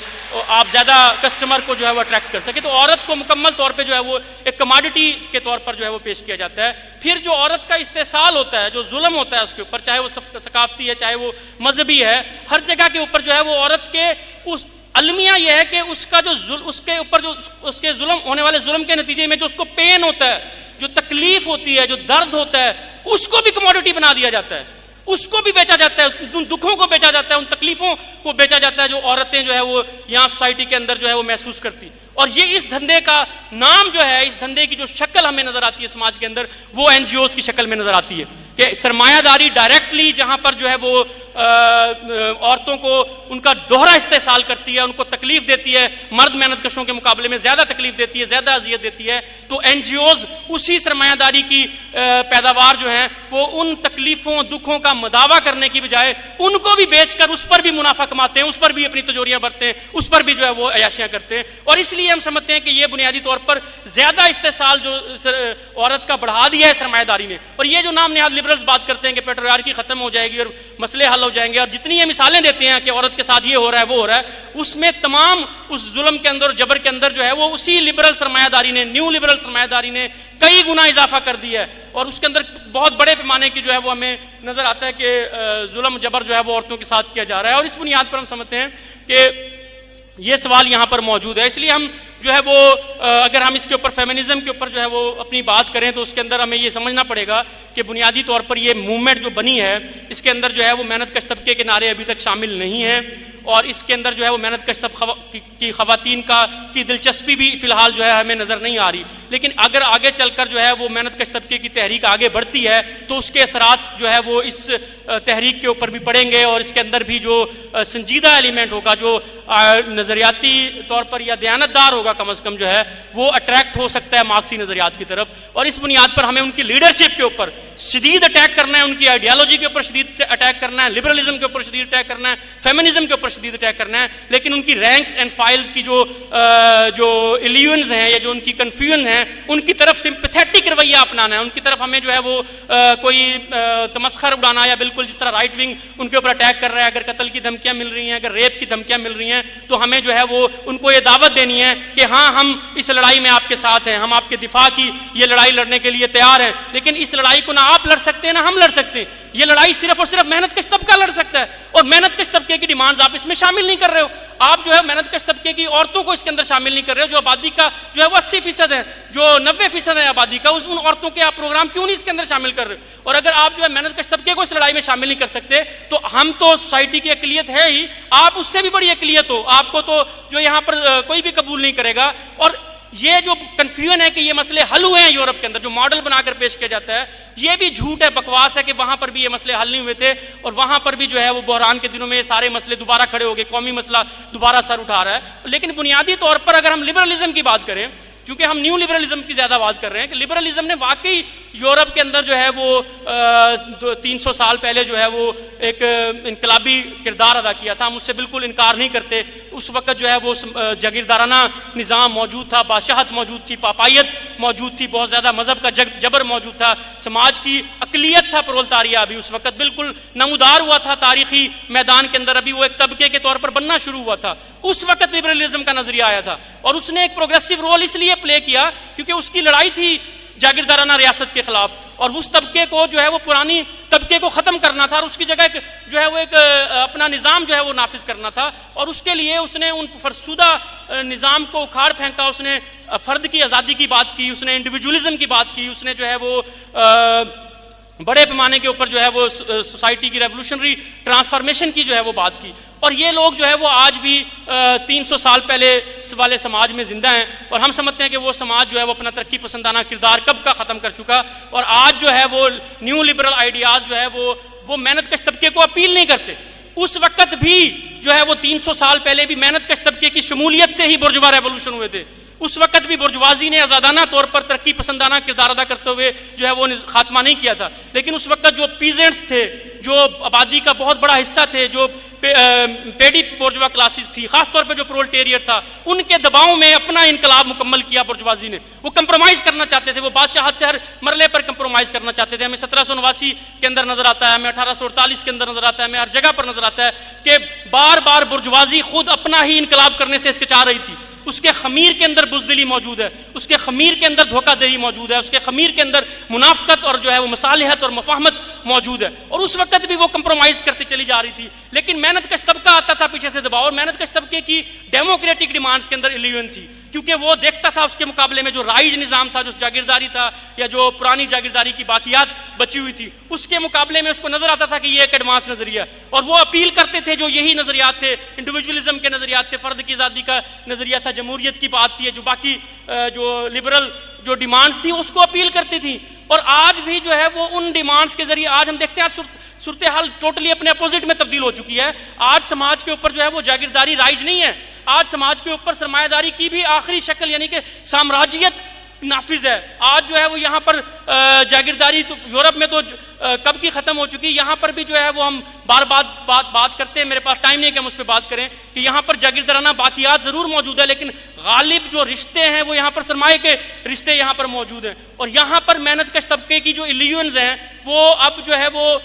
آپ زیادہ کسٹمر کو جو ہے وہ اٹریکٹ کر سکے۔ تو عورت کو مکمل طور پہ جو ہے وہ ایک کماڈٹی کے طور پر جو ہے وہ پیش کیا جاتا ہے۔ پھر جو عورت کا استحصال ہوتا ہے، جو ظلم ہوتا ہے اس کے اوپر، چاہے وہ ثقافتی ہے چاہے وہ مذہبی ہے، ہر جگہ کے اوپر جو ہے وہ عورت کے اس المیہ یہ ہے کہ اس کا جو اس کے اوپر جو اس کے ظلم ہونے والے ظلم کے نتیجے میں جو اس کو پین ہوتا ہے، جو تکلیف ہوتی ہے، جو درد ہوتا ہے، اس کو بھی کموڈٹی بنا دیا جاتا ہے، اس کو بھی بیچا جاتا ہے، ان دکھوں کو بیچا جاتا ہے، ان تکلیفوں کو بیچا جاتا ہے جو عورتیں جو ہے وہ یہاں سوسائٹی کے اندر جو ہے وہ محسوس کرتی۔ اور یہ اس دھندے کا نام جو ہے، اس دھندے کی جو شکل ہمیں نظر آتی ہے سماج کے اندر، وہ این جی اوز کی شکل میں نظر آتی ہے کہ سرمایہ داری ڈائریکٹلی جہاں پر جو ہے وہ عورتوں کو ان کا دوہرا استحصال کرتی ہے، ان کو تکلیف دیتی ہے، مرد محنت کشوں کے مقابلے میں زیادہ تکلیف دیتی ہے، زیادہ اذیت دیتی ہے، تو این جی اوز اسی سرمایہ داری کی پیداوار جو ہیں وہ ان تکلیفوں دکھوں کا مداوع کرنے کی بجائے ان کو بھی بیچ کر اس پر بھی منافع کماتے ہیں، اس پر بھی اپنی تجوریاں برتتے ہیں، اس پر بھی جو ہے وہ عیاشیاں کرتے ہیں. اور اس لیے ہم سمجھتے ہیں کہ یہ بنیادی طور پر زیادہ استحصال جو عورت کا بڑھا دیا ہے سرمایہ داری نے. اور یہ جو نام نہاد لبرلز بات کرتے ہیں کہ پیٹریارکی ختم ہو جائے گی اور مسئلے حل ہو جائیں گے، اور جتنی یہ مثالیں دیتے ہیں کہ عورت کے ساتھ یہ ہو رہا ہے وہ ہو رہا ہے، اس میں تمام اس ظلم کے اندر اور جبر کے اندر جو ہے وہ اسی لبرل سرمایہ داری نے، نیو لبرل سرمایہ داری نے کئی گنا اضافہ کر دیا ہے. اور اس کے اندر بہت بڑے پیمانے کی جو ہے وہ ہمیں نظر آتا ہے کہ ظلم جبر جو ہے وہ عورتوں کے ساتھ کیا جا رہا ہے. اور اس بنیاد پر ہم سمجھتے ہیں کہ یہ سوال یہاں پر موجود ہے. اس لیے ہم جو ہے وہ اگر ہم اس کے اوپر فیمنزم کے اوپر جو ہے وہ اپنی بات کریں تو اس کے اندر ہمیں یہ سمجھنا پڑے گا کہ بنیادی طور پر یہ موومنٹ جو بنی ہے اس کے اندر جو ہے وہ محنت کش طبقے کے نعرے ابھی تک شامل نہیں ہیں، اور اس کے اندر جو ہے وہ محنت کش کی خواتین کی دلچسپی بھی فی الحال جو ہے ہمیں نظر نہیں آ رہی. لیکن اگر آگے چل کر جو ہے وہ محنت کش طبقے کی تحریک آگے بڑھتی ہے تو اس کے اثرات جو ہے وہ اس تحریک کے اوپر بھی پڑیں گے، اور اس کے اندر بھی جو سنجیدہ ایلیمنٹ ہوگا، جو نظریاتی طور پر یا دیانتدار ہوگا کم از کم جو ہے وہ اٹریکٹ ہو سکتا ہے مارکسی نظریات کی طرف. اور اس بنیاد پر ہمیں ان کی لیڈرشپ کے اوپر شدید اٹیک کرنا ہے، ان کی آئیڈیالوجی کے اوپر شدید اٹیک کرنا ہے، لبرلزم کے اوپر شدید اٹیک کرنا ہے، فیمنزم کے اوپر شدید اٹیک کرنا ہے. لیکن ان کی رینکس اینڈ فائلز کی جو ایلیونز ہیں یا جو ان کی کنفیوژن ہیں ان کی طرف سمپیتھیٹک رویہ اپنانا ہے. ان کی طرف ہمیں جو ہے وہ کوئی تمسخر اڑانا یا بالکل جس طرح رائٹ ونگ ان کے اوپر اٹیک کر رہا ہے، اگر قتل کی دھمکیاں مل رہی ہیں، اگر ریپ کی دھمکیاں مل رہی ہیں تو ہمیں جو ہے وہ ان کو یہ دعوت دینی ہے کہ ہاں ہم اس لڑائی میں آپ کے ساتھ ہیں، ہم آپ کے دفاع کی یہ لڑائی لڑنے کے لیے تیار ہیں. لیکن اس لڑائی کو نہ آپ لڑ سکتے ہیں نہ ہم لڑ سکتے ہیں. یہ لڑائی صرف اور صرف محنت کش طبقہ لڑ سکتا ہے، اور محنت کش طبقے کی ڈیمانڈز آپ اس میں شامل نہیں کر رہے ہو. آپ جو ہے محنت کش طبقے کی عورتوں کو اس کے اندر شامل نہیں کر رہے ہو، جو آبادی کا جو ہے وہ 80% ہے، جو 90% ہے آبادی کا، ان عورتوں کے آپ پروگرام کیوں نہیں اس کے اندر شامل کر رہے ہو؟ اور اگر آپ جو ہے محنت کش طبقے کو اس لڑائی میں شامل نہیں کر سکتے تو ہم تو سوسائٹی کی اقلیت ہے ہی، آپ اس سے بھی بڑی اقلیت ہو، آپ کو تو جو یہاں پر کوئی بھی قبول نہیں کرے گا. اور یہ جو کنفیوژن ہے کہ یہ مسئلے حل ہوئے ہیں یورپ کے اندر، جو ماڈل بنا کر پیش کیا جاتا ہے، یہ بھی جھوٹ ہے، بکواس ہے کہ وہاں پر بھی یہ مسئلے حل نہیں ہوئے تھے، اور وہاں پر بھی جو ہے وہ بحران کے دنوں میں یہ سارے مسئلے دوبارہ کھڑے ہو گئے، قومی مسئلہ دوبارہ سر اٹھا رہا ہے. لیکن بنیادی طور پر اگر ہم لبرلزم کی بات کریں، کیونکہ ہم نیو لبرلزم کی زیادہ بات کر رہے ہیں، کہ لبرلزم نے واقعی یورپ کے اندر جو ہے وہ 300 سال پہلے جو ہے وہ ایک انقلابی کردار ادا کیا تھا. ہم اس سے بالکل انکار نہیں کرتے. اس وقت جو ہے وہ جاگیردارانہ نظام موجود تھا، بادشاہت موجود تھی، پاپائیت موجود تھی، بہت زیادہ مذہب کا جبر موجود تھا، سماج کی اقلیت تھا پرولتاریہ ابھی اس وقت بالکل نمودار ہوا تھا تاریخی میدان کے اندر، ابھی وہ ایک طبقے کے طور پر بننا شروع ہوا تھا. اس وقت لبرلزم کا نظریہ آیا تھا، اور اس نے ایک پروگریسو رول اس لیے پلے کیا کیونکہ اس کی لڑائی تھی جاگیردارانہ ریاست کے خلاف، اور اس طبقے کو جو ہے وہ پرانی طبقے کو ختم کرنا تھا، اور اس کی جگہ جو ہے وہ ایک اپنا نظام جو ہے وہ نافذ کرنا تھا. اور اس کے لیے اس نے ان فرسودہ نظام کو اکھاڑ پھینکا، اس نے فرد کی آزادی کی بات کی، اس نے انڈیویجولزم کی بات کی، اس نے جو ہے وہ بڑے پیمانے کے اوپر جو ہے وہ سوسائٹی کی ریولوشنری ٹرانسفارمیشن کی جو ہے وہ بات کی. اور یہ لوگ جو ہے وہ آج بھی 300 سال پہلے والے سماج میں زندہ ہیں، اور ہم سمجھتے ہیں کہ وہ سماج جو ہے وہ اپنا ترقی پسندانہ کردار کب کا ختم کر چکا. اور آج جو ہے وہ نیو لبرل آئیڈیاز جو ہے وہ محنت کش طبقے کو اپیل نہیں کرتے. اس وقت بھی جو ہے وہ 300 سال پہلے بھی محنت کش طبقے کی شمولیت سے ہی بورژوا ریولوشن ہوئے تھے. اس وقت بھی بورژوازی نے آزادانہ طور پر ترقی پسندانہ کردار ادا کرتے ہوئے جو ہے وہ خاتمہ نہیں کیا تھا. لیکن اس وقت جو پیزنٹس تھے، جو آبادی کا بہت بڑا حصہ تھے، جو پیڈی بورژوا کلاسز تھی، خاص طور پہ جو پرولٹیریٹ تھا، ان کے دباؤ میں اپنا انقلاب مکمل کیا بورژوازی نے. وہ کمپرومائز کرنا چاہتے تھے، وہ بادشاہت سے ہر مرحلے پر کمپرومائز کرنا چاہتے تھے. ہمیں 1789 کے اندر نظر آتا ہے، ہمیں 1848 کے اندر نظر آتا ہے، ہمیں ہر جگہ پر نظر آتا ہے کہ بار بار بورژوازی خود اپنا ہی انقلاب کرنے سے ہچکچا رہی تھی. اس کے خمیر کے اندر بزدلی موجود ہے، اس کے خمیر کے اندر دھوکہ دہی موجود ہے، اس کے خمیر کے اندر منافقت اور جو ہے وہ مصالحت اور مفاہمت موجود ہے. اور اس وقت بھی وہ کمپرومائز کرتے چلی جا رہی تھی. لیکن محنت کش طبقہ آتا تھا پیچھے سے دباؤ، اور محنت کش طبقے کی ڈیموکریٹک ڈیمانڈز کے اندر ایلیون تھی. کیونکہ وہ دیکھتا تھا اس کے مقابلے میں جو رائج نظام تھا، جو جاگیرداری تھا یا جو پرانی جاگیرداری کی باقیات بچی ہوئی تھی، اس کے مقابلے میں اس کو نظر آتا تھا کہ یہ ایک ایڈوانس نظریہ، اور وہ اپیل کرتے تھے جو یہی نظریات تھے، انڈیویجولزم کے نظریات تھے، فرد کی آزادی کا نظریہ تھا، جمہوریت کی بات تھی، جو باقی جو لبرل جو ڈیمانڈز تھی اس کو اپیل کرتی تھی. اور آج بھی جو ہے وہ ان ڈیمانڈز کے ذریعے آج ہم دیکھتے ہیں صورتحال ٹوٹلی اپنے اپوزٹ میں تبدیل ہو چکی ہے. آج سماج کے اوپر جو ہے وہ جاگیرداری رائج نہیں ہے، آج سماج کے اوپر سرمایہ داری کی بھی آخری شکل یعنی کہ سامراجیت نافذ ہے. آج جو ہے وہ یہاں پر جاگیرداری تو یورپ میں تو کب کی ختم ہو چکی، یہاں پر بھی جو ہے وہ ہم بار بات کرتے ہیں، میرے پاس ٹائم نہیں ہے کہ ہم اس پہ بات کریں کہ یہاں پر جاگیردارانہ باقیات ضرور موجود ہے، لیکن غالب جو رشتے ہیں وہ یہاں پر سرمایہ کے رشتے یہاں پر موجود ہیں. اور یہاں پر محنت کش طبقے کی جو ایلیونز ہیں وہ اب جو ہے وہ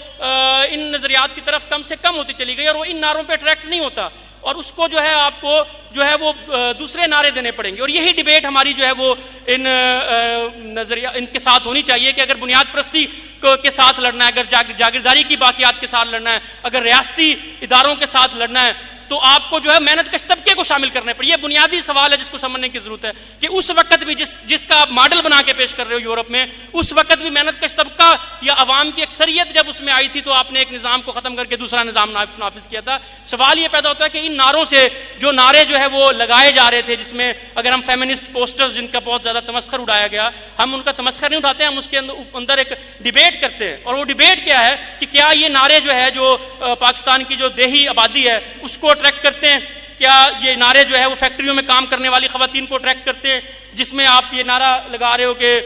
ان نظریات کی طرف کم سے کم ہوتی چلی گئی، اور وہ ان نعروں پہ اٹریکٹ نہیں ہوتا، اور اس کو جو ہے آپ کو جو ہے وہ دوسرے نعرے دینے پڑیں گے. اور یہی ڈیبیٹ ہماری جو ہے وہ ان کے ساتھ ہونی چاہیے کہ اگر بنیاد پرستی کے ساتھ لڑنا ہے، اگر جاگیرداری کی باقیات کے ساتھ لڑنا ہے، اگر ریاستی اداروں کے ساتھ لڑنا ہے، تو آپ کو جو ہے محنت کش طبقے کو شامل کرنے پڑے. یہ بنیادی سوال ہے جس کو سمجھنے کی ضرورت ہے کہ اس وقت بھی جس کا آپ ماڈل بنا کے پیش کر رہے ہو یورپ میں، اس وقت بھی محنت کش طبقہ یا عوام کی اکثریت جب اس میں آئی تھی تو آپ نے ایک نظام کو ختم کر کے دوسرا نظام نافذ کیا تھا. سوال یہ پیدا ہوتا ہے کہ ان نعروں سے جو نعرے جو ہے وہ لگائے جا رہے تھے، جس میں اگر ہم فیمنسٹ پوسٹرز جن کا بہت زیادہ تمسخر اڑایا گیا، ہم ان کا تمسخر نہیں اٹھاتے، ہم اس کے اندر ایک ڈیبیٹ کرتے ہیں. اور وہ ڈیبیٹ کیا ہے کہ کیا یہ نعرے جو ہے جو پاکستان کی جو دیہی آبادی ہے اس کو اٹریکٹ کرتے ہیں؟ کیا یہ نعرے جو ہے وہ فیکٹریوں میں کام کرنے والی خواتین کو اٹریکٹ کرتے ہیں، جس میں آپ یہ نعرہ لگا رہے ہو کہ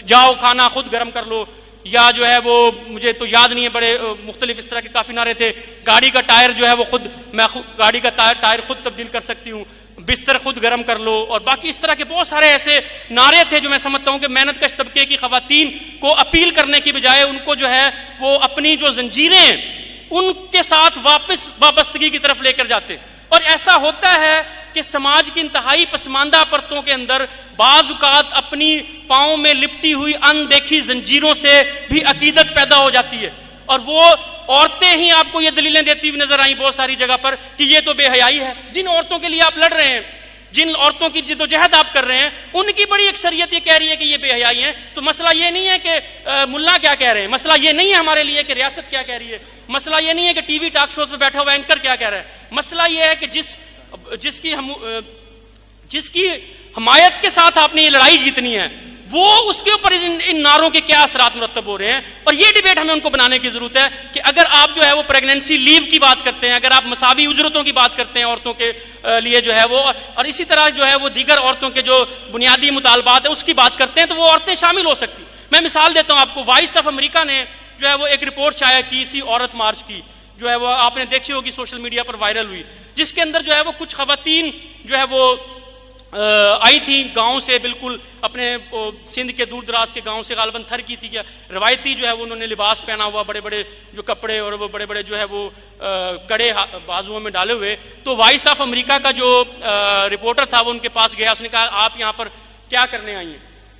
جاؤ کھانا خود گرم کر لو، یا جو ہے وہ مجھے تو یاد نہیں ہے، بڑے مختلف اس طرح کے کافی نعرے تھے، گاڑی کا ٹائر جو ہے وہ میں گاڑی کا ٹائر خود تبدیل کر سکتی ہوں، بستر خود گرم کر لو، اور باقی اس طرح کے بہت سارے ایسے نعرے تھے جو میں سمجھتا ہوں کہ محنت کش طبقے کی خواتین کو اپیل کرنے کی بجائے ان کو جو ہے وہ اپنی جو زنجیریں ان کے ساتھ واپس وابستگی کی طرف لے کر جاتے. اور ایسا ہوتا ہے کہ سماج کی انتہائی پسماندہ پرتوں کے اندر بعض اوقات اپنی پاؤں میں لپٹی ہوئی اندیکھی زنجیروں سے بھی عقیدت پیدا ہو جاتی ہے، اور وہ عورتیں ہی آپ کو یہ دلیلیں دیتی ہوئی نظر آئیں بہت ساری جگہ پر کہ یہ تو بے حیائی ہے. جن عورتوں کے لیے آپ لڑ رہے ہیں، جن عورتوں کی جدوجہد آپ کر رہے ہیں، ان کی بڑی اکثریت یہ کہہ رہی ہے کہ یہ بے حیائی ہیں. تو مسئلہ یہ نہیں ہے کہ ملا کیا کہہ رہے ہیں، مسئلہ یہ نہیں ہے ہمارے لیے کہ ریاست کیا کہہ رہی ہے، مسئلہ یہ نہیں ہے کہ ٹی وی ٹاک شوز پہ بیٹھا ہوا اینکر کیا کہہ رہا ہے. مسئلہ یہ ہے کہ جس کی حمایت کے ساتھ آپ نے یہ لڑائی جیتنی ہے، وہ اس کے اوپر ان نعروں کے کیا اثرات مرتب ہو رہے ہیں. اور یہ ڈیبیٹ ہمیں ان کو بنانے کی ضرورت ہے کہ اگر آپ جو ہے وہ پریگننسی لیو کی بات کرتے ہیں، اگر آپ مساوی اجرتوں کی بات کرتے ہیں عورتوں کے لیے جو ہے وہ، اور اسی طرح جو ہے وہ دیگر عورتوں کے جو بنیادی مطالبات ہیں اس کی بات کرتے ہیں، تو وہ عورتیں شامل ہو سکتی. میں مثال دیتا ہوں آپ کو، وائس آف امریکہ نے جو ہے وہ ایک رپورٹ شائع کی اسی عورت مارچ کی، جو ہے وہ آپ نے دیکھی ہوگی سوشل میڈیا پر وائرل ہوئی، جس کے اندر جو ہے وہ کچھ خواتین جو ہے وہ آئی تھی گاؤں سے، بالکل اپنے سندھ کے دور دراز کے گاؤں سے، غالباً تھر کی تھی کیا، روایتی جو ہے وہ انہوں نے لباس پہنا ہوا، بڑے بڑے جو کپڑے اور وہ بڑے بڑے جو ہے وہ کڑے بازوؤں میں ڈالے ہوئے. تو وائس آف امریکہ کا جو رپورٹر تھا وہ ان کے پاس گیا، اس نے کہا آپ یہاں پر کیا کرنے آئی ہیں؟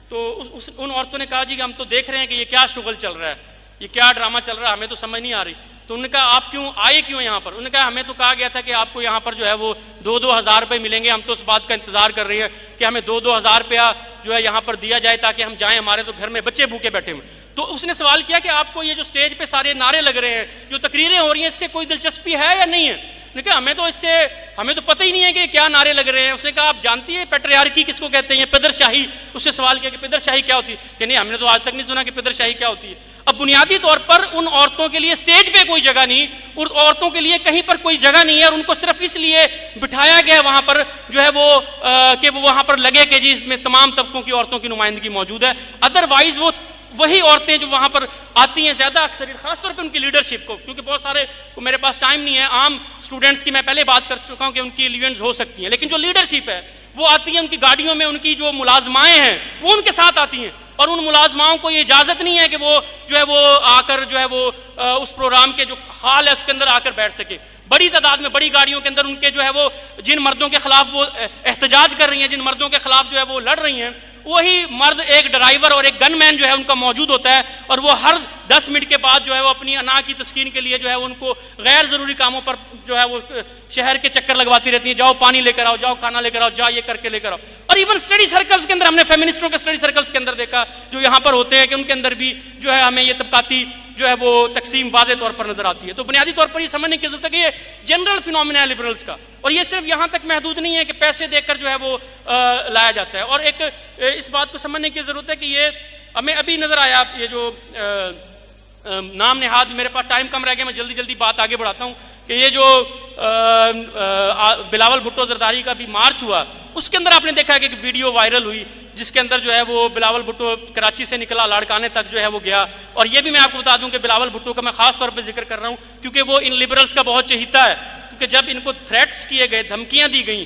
تو ان عورتوں نے کہا جی کہ ہم تو دیکھ رہے ہیں کہ یہ کیا شغل چل رہا ہے، یہ کیا ڈرامہ چل رہا ہے، ہمیں تو سمجھ نہیں آ رہی. تو انہوں نے کہا آپ کیوں آئے یہاں پر؟ انہوں نے کہا ہمیں تو کہا گیا تھا کہ آپ کو یہاں پر جو ہے وہ 2,000 روپے ملیں گے، ہم تو اس بات کا انتظار کر رہے ہیں کہ ہمیں 2,000 روپیہ جو ہے یہاں پر دیا جائے تاکہ ہم جائیں، ہمارے تو گھر میں بچے بھوکے بیٹھے ہوئے. تو اس نے سوال کیا کہ آپ کو یہ جو سٹیج پہ سارے نعرے لگ رہے ہیں، جو تقریریں ہو رہی ہیں، اس سے کوئی دلچسپی ہے یا نہیں ہے؟ نے کہا ہمیں تو پتہ ہی نہیں ہے کہ کیا نعرے لگ رہے ہیں. اس نے کہا آپ جانتی ہیں پیٹریارکی کس کو کہتے ہیں، پدر شاہی؟ اس سے سوال کیا کہ پدر شاہی کیا ہوتی ہے؟ کہ نہیں، ہم نے تو آج تک نہیں سنا کہ پدر شاہی کیا ہوتی ہے. اب بنیادی طور پر ان عورتوں کے لیے سٹیج پہ کوئی جگہ نہیں، اور عورتوں کے لیے کہیں پر کوئی جگہ نہیں ہے، اور ان کو صرف اس لیے بٹھایا گیا وہاں پر جو ہے وہ کہ وہ وہاں پر لگے کہ جی اس میں تمام طبقوں کی عورتوں کی نمائندگی موجود ہے. ادروائز وہی عورتیں جو وہاں پر آتی ہیں زیادہ اکثریت، خاص طور پہ ان کی لیڈرشپ کو، کیونکہ بہت سارے کو میرے پاس ٹائم نہیں ہے، عام اسٹوڈنٹس کی میں پہلے بات کر چکا ہوں کہ ان کی ایونٹس ہو سکتی ہیں، لیکن جو لیڈرشپ ہے وہ آتی ہے ان کی گاڑیوں میں، ان کی جو ملازمائیں ہیں وہ ان کے ساتھ آتی ہیں، اور ان ملازماؤں کو یہ اجازت نہیں ہے کہ وہ جو ہے وہ آ کر جو ہے وہ اس پروگرام کے جو حال ہے اس کے اندر آ کر بیٹھ سکے، بڑی تعداد میں بڑی گاڑیوں کے اندر ان کے جو ہے وہ جن مردوں کے خلاف وہ احتجاج کر رہی ہیں، جن مردوں کے خلاف جو ہے وہ لڑ رہی ہیں، وہی مرد ایک ڈرائیور اور ایک گن مین جو ہے ان کا موجود ہوتا ہے، اور وہ ہر 10 منٹ کے بعد جو ہے وہ اپنی انا کی تسکین کے لیے جو ہے ان کو غیر ضروری کاموں پر جو ہے وہ شہر کے چکر لگواتی رہتی ہیں، جاؤ پانی لے کر آؤ، جاؤ کھانا لے کر آؤ، جاؤ یہ کر کے لے کر آؤ۔ اور ایون اسٹڈی سرکلز کے اندر ہم نے فیمنسٹوں کے اسٹڈی سرکلز کے اندر دیکھا جو یہاں پر ہوتے ہیں کہ ان کے اندر بھی جو ہے ہمیں یہ طبقاتی جو ہے وہ تقسیم واضح طور پر نظر آتی ہے۔ تو بنیادی طور پر یہ سمجھنے کی ضرورت ہے کہ یہ جنرل فینومینا ہے لبرلز کا، اور یہ صرف یہاں تک محدود نہیں ہے کہ پیسے دے کر جو ہے وہ لایا جاتا ہے۔ اور ایک اس بات کو سمجھنے کی ضرورت ہے کہ یہ ہمیں ابھی نظر آیا، یہ جو نام نہاد، میرے پاس ٹائم کم رہ گیا، میں جلدی جلدی بات آگے بڑھاتا ہوں، کہ یہ جو بلاول بھٹو زرداری کا بھی مارچ ہوا، اس کے اندر آپ نے دیکھا کہ ایک ویڈیو وائرل ہوئی جس کے اندر جو ہے وہ بلاول بھٹو کراچی سے نکلا، لاڑکانے تک جو ہے وہ گیا۔ اور یہ بھی میں آپ کو بتا دوں کہ بلاول بھٹو کا میں خاص طور پہ ذکر کر رہا ہوں کیونکہ وہ ان لبرلز کا بہت چہیتا ہے، کیونکہ جب ان کو تھریٹس کیے گئے، دھمکیاں دی گئیں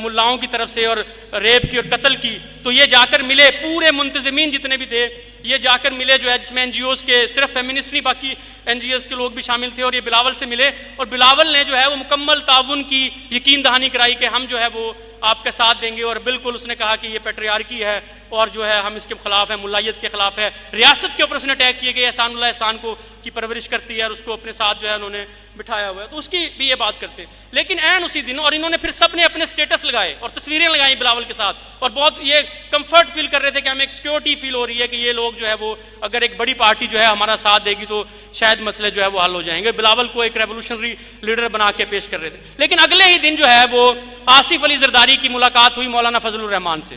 ملاؤں کی طرف سے اور ریپ کی اور قتل کی، تو یہ جا کر ملے، پورے منتظمین جتنے بھی تھے یہ جا کر ملے جو ہے، جس میں این جی اوز کے صرف فیمنسٹ نہیں باقی این جی اوز کے لوگ بھی شامل تھے، اور یہ بلاول سے ملے، اور بلاول نے جو ہے وہ مکمل تعاون کی یقین دہانی کرائی کہ ہم جو ہے وہ آپ کا ساتھ دیں گے، اور بالکل اس نے کہا کہ یہ پیٹریارکی ہے اور جو ہے ہم اس کے خلاف ہیں، ملائیت کے خلاف ہے، ریاست کے اوپر اس نے اٹیک کیے گئے، احسان اللہ احسان کو کی پرورش کرتی ہے اور اس کو اپنے ساتھ جو ہے انہوں نے بٹھایا ہوا ہے، تو اس کی بھی یہ بات کرتے ہیں۔ لیکن عین اسی دن، اور انہوں نے پھر سب نے اپنے سٹیٹس لگائے اور تصویریں لگائیں بلاول کے ساتھ، اور بہت یہ کمفرٹ فیل کر رہے تھے کہ ہمیں ایک سیکورٹی فیل ہو رہی ہے کہ یہ لوگ جو ہے وہ اگر ایک بڑی پارٹی جو ہے ہمارا ساتھ دے گی تو شاید مسئلے جو ہے وہ حل ہو جائیں گے۔ بلاول کو ایک ریولوشنری لیڈر بنا کے پیش کر رہے تھے، لیکن اگلے ہی دن جو ہے وہ آصف علی زرداری کی ملاقات ہوئی مولانا فضل الرحمان سے،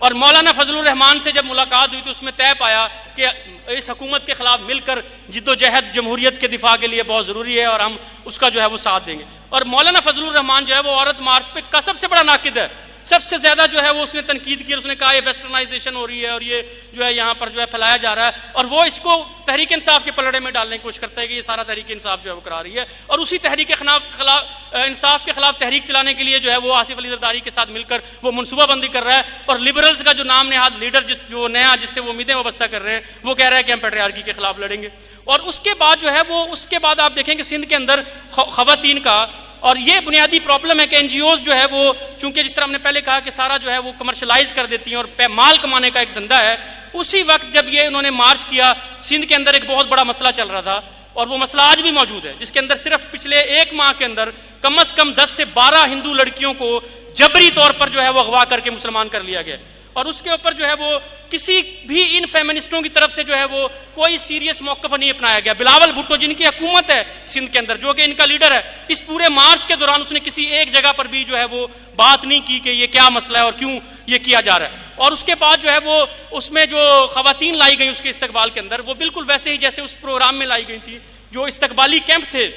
اور مولانا فضل الرحمان سے جب ملاقات ہوئی تو اس میں طے پایا کہ اس حکومت کے خلاف مل کر جد و جہد جمہوریت کے دفاع کے لیے بہت ضروری ہے اور ہم اس کا جو ہے وہ ساتھ دیں گے۔ اور مولانا فضل الرحمان جو ہے وہ عورت مارچ پہ کا سب سے بڑا ناقد ہے، سب سے زیادہ جو ہے وہ اس نے تنقید کی، اور اس نے کہا یہ ویسٹرنائزیشن ہو رہی ہے اور یہ جو ہے یہاں پر جو ہے پھیلایا جا رہا ہے، اور وہ اس کو تحریک انصاف کے پلڑے میں ڈالنے کی کوشش کرتا ہے کہ یہ سارا تحریک انصاف جو ہے وہ کرا رہی ہے، اور اسی تحریک انصاف کے خلاف تحریک چلانے کے لیے جو ہے وہ آصف علی زرداری کے ساتھ مل کر وہ منصوبہ بندی کر رہا ہے، اور لبرلز کا جو نام نہاد لیڈر جو نیا جس سے وہ امیدیں وابستہ کر رہے ہیں وہ کہہ رہا ہے کہ ہم پیٹریارکی کے خلاف لڑیں گے۔ اور اس کے بعد جو ہے وہ اس کے بعد آپ دیکھیں کہ سندھ کے اندر خواتین کا، اور یہ بنیادی پرابلم ہے کہ این جی اوز جو ہے وہ چونکہ جس طرح ہم نے پہلے کہا کہ سارا جو ہے وہ کمرشلائز کر دیتی ہیں اور مال کمانے کا ایک دھندا ہے، اسی وقت جب یہ انہوں نے مارچ کیا سندھ کے اندر ایک بہت بڑا مسئلہ چل رہا تھا، اور وہ مسئلہ آج بھی موجود ہے، جس کے اندر صرف پچھلے 1 ماہ کے اندر کم از کم 10 سے 12 ہندو لڑکیوں کو جبری طور پر جو ہے وہ اغوا کر کے مسلمان کر لیا گیا، اور اس کے اوپر جو ہے وہ کسی بھی ان فیمنسٹوں کی طرف سے جو ہے وہ کوئی سیریس موقف نہیں اپنایا گیا۔ بلاول بھٹو جن کی حکومت ہے سندھ کے اندر، جو کہ ان کا لیڈر ہے، اس پورے مارچ کے دوران اس نے کسی ایک جگہ پر بھی جو ہے وہ بات نہیں کی کہ یہ کیا مسئلہ ہے اور کیوں یہ کیا جا رہا ہے۔ اور اس کے بعد جو ہے وہ اس میں جو خواتین لائی گئی اس کے استقبال کے اندر، وہ بالکل ویسے ہی جیسے اس پروگرام میں لائی گئی تھی جو استقبالی کیمپ تھے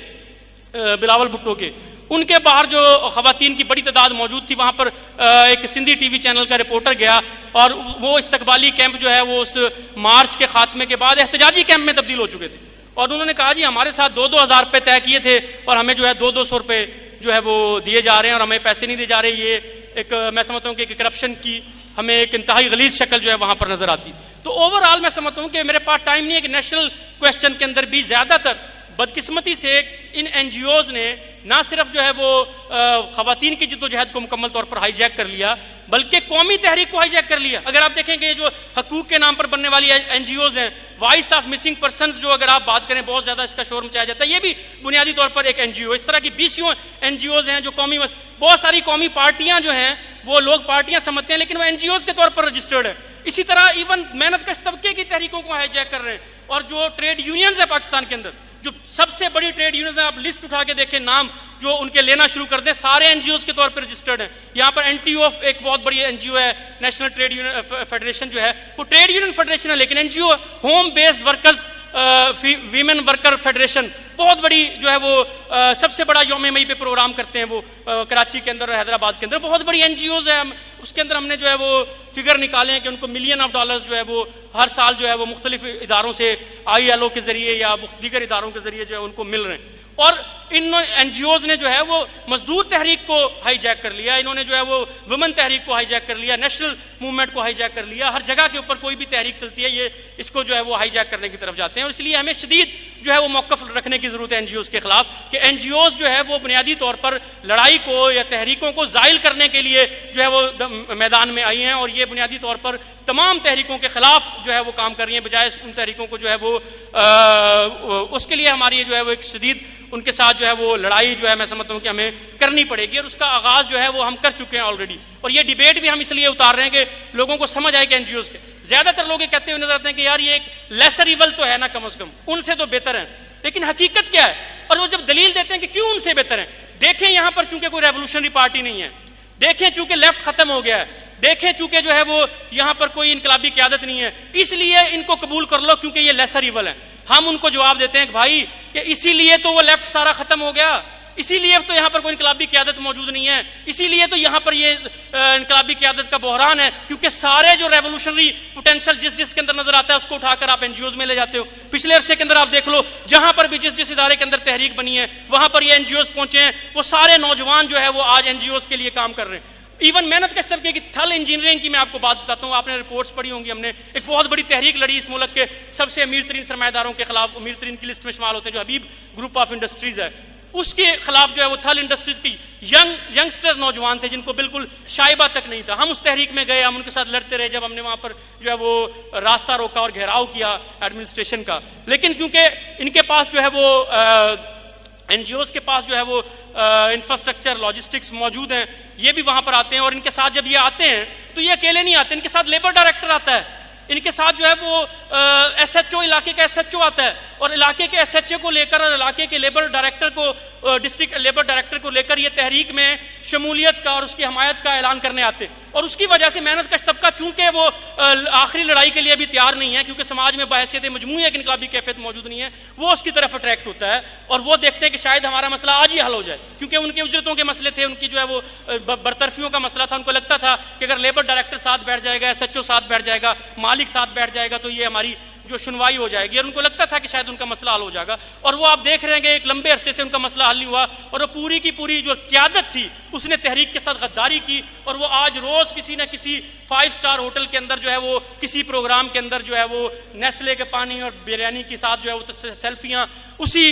بلاول بھٹو کے، ان کے باہر جو خواتین کی بڑی تعداد موجود تھی، وہاں پر ایک سندھی ٹی وی چینل کا رپورٹر گیا، اور وہ استقبالی کیمپ جو ہے وہ اس مارچ کے خاتمے کے بعد احتجاجی کیمپ میں تبدیل ہو چکے تھے، اور انہوں نے کہا جی ہمارے ساتھ 2-2 ہزار روپے طے کیے تھے اور ہمیں جو ہے 200 روپے جو ہے وہ دیے جا رہے ہیں اور ہمیں پیسے نہیں دیے جا رہے۔ یہ ایک میں سمجھتا ہوں کہ ایک کرپشن کی ہمیں ایک انتہائی غلیظ شکل جو ہے وہاں پر نظر آتی۔ تو اوور آل میں سمجھتا ہوں کہ میرے پاس ٹائم نہیں ہے کہ نیشنل کویسچن کے اندر بھی زیادہ تر بدقسمتی سے ان این جی اوز نے نہ صرف جو ہے وہ خواتین کی جد و جہد کو مکمل طور پر ہائی جیک کر لیا بلکہ قومی تحریک کو ہائی جیک کر لیا۔ اگر آپ دیکھیں کہ یہ جو حقوق کے نام پر بننے والی این جی اوز ہیں، وائس آف مسنگ پرسنز جو اگر آپ بات کریں بہت زیادہ اس کا شور مچایا جاتا ہے، یہ بھی بنیادی طور پر ایک این جی او، اس طرح کی 20 این جی اوز ہیں جو بہت ساری قومی پارٹیاں جو ہیں وہ لوگ پارٹیاں سمجھتے ہیں لیکن وہ این جی اوز کے طور پر رجسٹرڈ ہے۔ اسی طرح ایون محنت کش طبقے کی تحریکوں کو ہائی جیک کر رہے ہیں، اور جو ٹریڈ یونینز ہیں پاکستان کے اندر، جو سب سے بڑی ٹریڈ یونینز ہیں، آپ لسٹ اٹھا کے دیکھیں نام جو ان کے لینا شروع کر دیں، سارے این جی اوز کے طور پر رجسٹرڈ ہیں۔ یہاں پر این ٹی او ایک بہت بڑی این جی او ہے، نیشنل ٹریڈ یونین فیڈریشن جو ہے، وہ ٹریڈ یونین فیڈریشن ہے لیکن N G O home based workers women worker federation, بہت بڑی جو ہے وہ سب سے بڑا یوم مئی پہ پروگرام کرتے ہیں وہ کراچی کے اندر اور حیدرآباد کے اندر، بہت بڑی این جی اوز ہے۔ اس کے اندر ہم نے جو ہے وہ فگر نکالے ہیں کہ ان کو ملین آف ڈالرز جو ہے وہ ہر سال جو ہے وہ مختلف اداروں سے آئی ایل او کے ذریعے یا دیگر اداروں کے ذریعے جو ہے ان کو مل رہے ہیں۔ اور ان این جی اوز نے جو ہے وہ مزدور تحریک کو ہائی جیک کر لیا، انہوں نے جو ہے وہ ویمن تحریک کو ہائی جیک کر لیا، نیشنل موومنٹ کو ہائی جیک کر لیا، ہر جگہ کے اوپر کوئی بھی تحریک چلتی ہے یہ اس کو جو ہے وہ ہائی جیک کرنے کی طرف جاتے ہیں۔ اور اس لیے ہمیں شدید جو ہے وہ موقف رکھنے کی ضرورت ہے این جی اوز کے خلاف، کہ این جی اوز جو ہے وہ بنیادی طور پر لڑائی کو یا تحریکوں کو زائل کرنے کے لیے جو ہے وہ میدان میں آئی ہیں، اور یہ بنیادی طور پر تمام تحریکوں کے خلاف جو ہے وہ کام کر رہی ہیں، بجائے ان تحریکوں کو جو ہے وہ اس کے لیے ہماری جو ہے وہ ایک شدید ان کے ساتھ جو ہے وہ لڑائی جو ہے میں سمجھتا ہوں کہ ہمیں کرنی پڑے گی، اور اس کا آغاز جو ہے وہ ہم کر چکے ہیں آلریڈی، اور یہ ڈیبیٹ بھی ہم اس لیے اتار رہے ہیں کہ لوگوں کو سمجھ آئے کہ این جی اوز کے زیادہ تر لوگ یہ کہتے ہوئے نظر آتے ہیں کہ یار یہ ایک لیسر ایول تو ہے نا، کم از کم ان سے تو بہتر ہیں، لیکن حقیقت کیا ہے؟ اور وہ جب دلیل دیتے ہیں کہ کیوں ان سے بہتر ہیں، دیکھیں یہاں پر چونکہ کوئی ریولوشنری پارٹی نہیں ہے، دیکھیں چونکہ لیفٹ ختم ہو گیا ہے، دیکھیں چونکہ جو ہے وہ یہاں پر کوئی انقلابی قیادت نہیں ہے، اس لیے ان کو قبول کر لو کیونکہ یہ لیسر ایول ہے۔ ہم ان کو جواب دیتے ہیں کہ بھائی کہ اسی لیے تو وہ لیفٹ سارا ختم ہو گیا، اسی لیے تو یہاں پر کوئی انقلابی قیادت موجود نہیں ہے، اسی لیے تو یہاں پر یہ انقلابی قیادت کا بحران ہے، کیونکہ سارے جو ریولوشنری پوٹینشل جس کے اندر نظر آتا ہے اس کو اٹھا کر آپ این جی اوز میں لے جاتے ہو۔ پچھلے عرصے کے اندر آپ دیکھ لو جہاں پر بھی جس ادارے کے اندر تحریک بنی ہے وہاں پر یہ این جی اوز پہنچے ہیں، وہ سارے نوجوان جو ہے وہ آج این جی اوز کے لیے کام کر رہے ہیں۔ ایون محنت کش طبقے کی تھل انجینئرنگ کی میں آپ کو بات بتاتا ہوں، آپ نے رپورٹس پڑھی ہوں گی، ہم نے ایک بہت بڑی تحریک لڑی اس ملک کے سب سے امیر ترین سرمایہ داروں کے خلاف، امیر ترین کی لسٹ میں شمار ہوتے ہیں جو حبیب گروپ آف انڈسٹریز ہے، اس کے خلاف جو ہے وہ تھل انڈسٹریز کی ینگسٹر نوجوان تھے جن کو بالکل شائبہ تک نہیں تھا، ہم اس تحریک میں گئے، ہم ان کے ساتھ لڑتے رہے جب ہم نے وہاں پر جو ہے وہ راستہ روکا اور گھیراؤ کیا ایڈمنسٹریشن کا، لیکن کیونکہ ان کے پاس جو ہے وہ این جی اوز کے پاس جو ہے وہ انفراسٹرکچر لاجسٹکس موجود ہیں، یہ بھی وہاں پر آتے ہیں، اور ان کے ساتھ جب یہ آتے ہیں تو یہ اکیلے نہیں آتے، ان کے ساتھ لیبر ڈائریکٹر آتا ہے، ان کے ساتھ جو ہے وہ ایس ایچ او، علاقے کا ایس ایچ او آتا ہے، اور علاقے کے ایس ایچ او کو لے کر اور علاقے کے لیبر ڈائریکٹر کو ڈسٹرکٹ لیبر ڈائریکٹر کو لے کر یہ تحریک میں شمولیت کا اور اس کی حمایت کا اعلان کرنے آتے، اور اس کی وجہ سے محنت کش طبقہ چونکہ وہ آخری لڑائی کے لیے بھی تیار نہیں ہے، کیونکہ سماج میں بحیثیت مجموعی ایک انقلابی کیفیت موجود نہیں ہے، وہ اس کی طرف اٹریکٹ ہوتا ہے اور وہ دیکھتے ہیں کہ شاید ہمارا مسئلہ آج ہی حل ہو جائے، کیونکہ ان کے اجرتوں کے مسئلے تھے، ان کی جو ہے وہ برطرفیوں کا مسئلہ تھا، ان کو لگتا تھا کہ اگر لیبر ڈائریکٹر ساتھ بیٹھ جائے گا، ایس ایچ او ساتھ بیٹھ جائے گا، مالک ساتھ بیٹھ جائے گا تو یہ ہماری جو سنوائی ہو جائے گی، اور ان کو لگتا تھا کہ شاید ان کا مسئلہ حل ہو جائے گا، اور وہ آپ دیکھ رہے ہیں کہ ایک لمبے عرصے سے ان کا مسئلہ حل نہیں ہوا، اور وہ پوری کی پوری جو قیادت تھی اس نے تحریک کے ساتھ غداری کی، اور وہ آج روز کسی نہ کسی 5 اسٹار ہوٹل کے اندر جو ہے وہ کسی پروگرام کے اندر جو ہے وہ نیسلے کے پانی اور بریانی کے ساتھ جو ہے وہ سیلفیاں اسی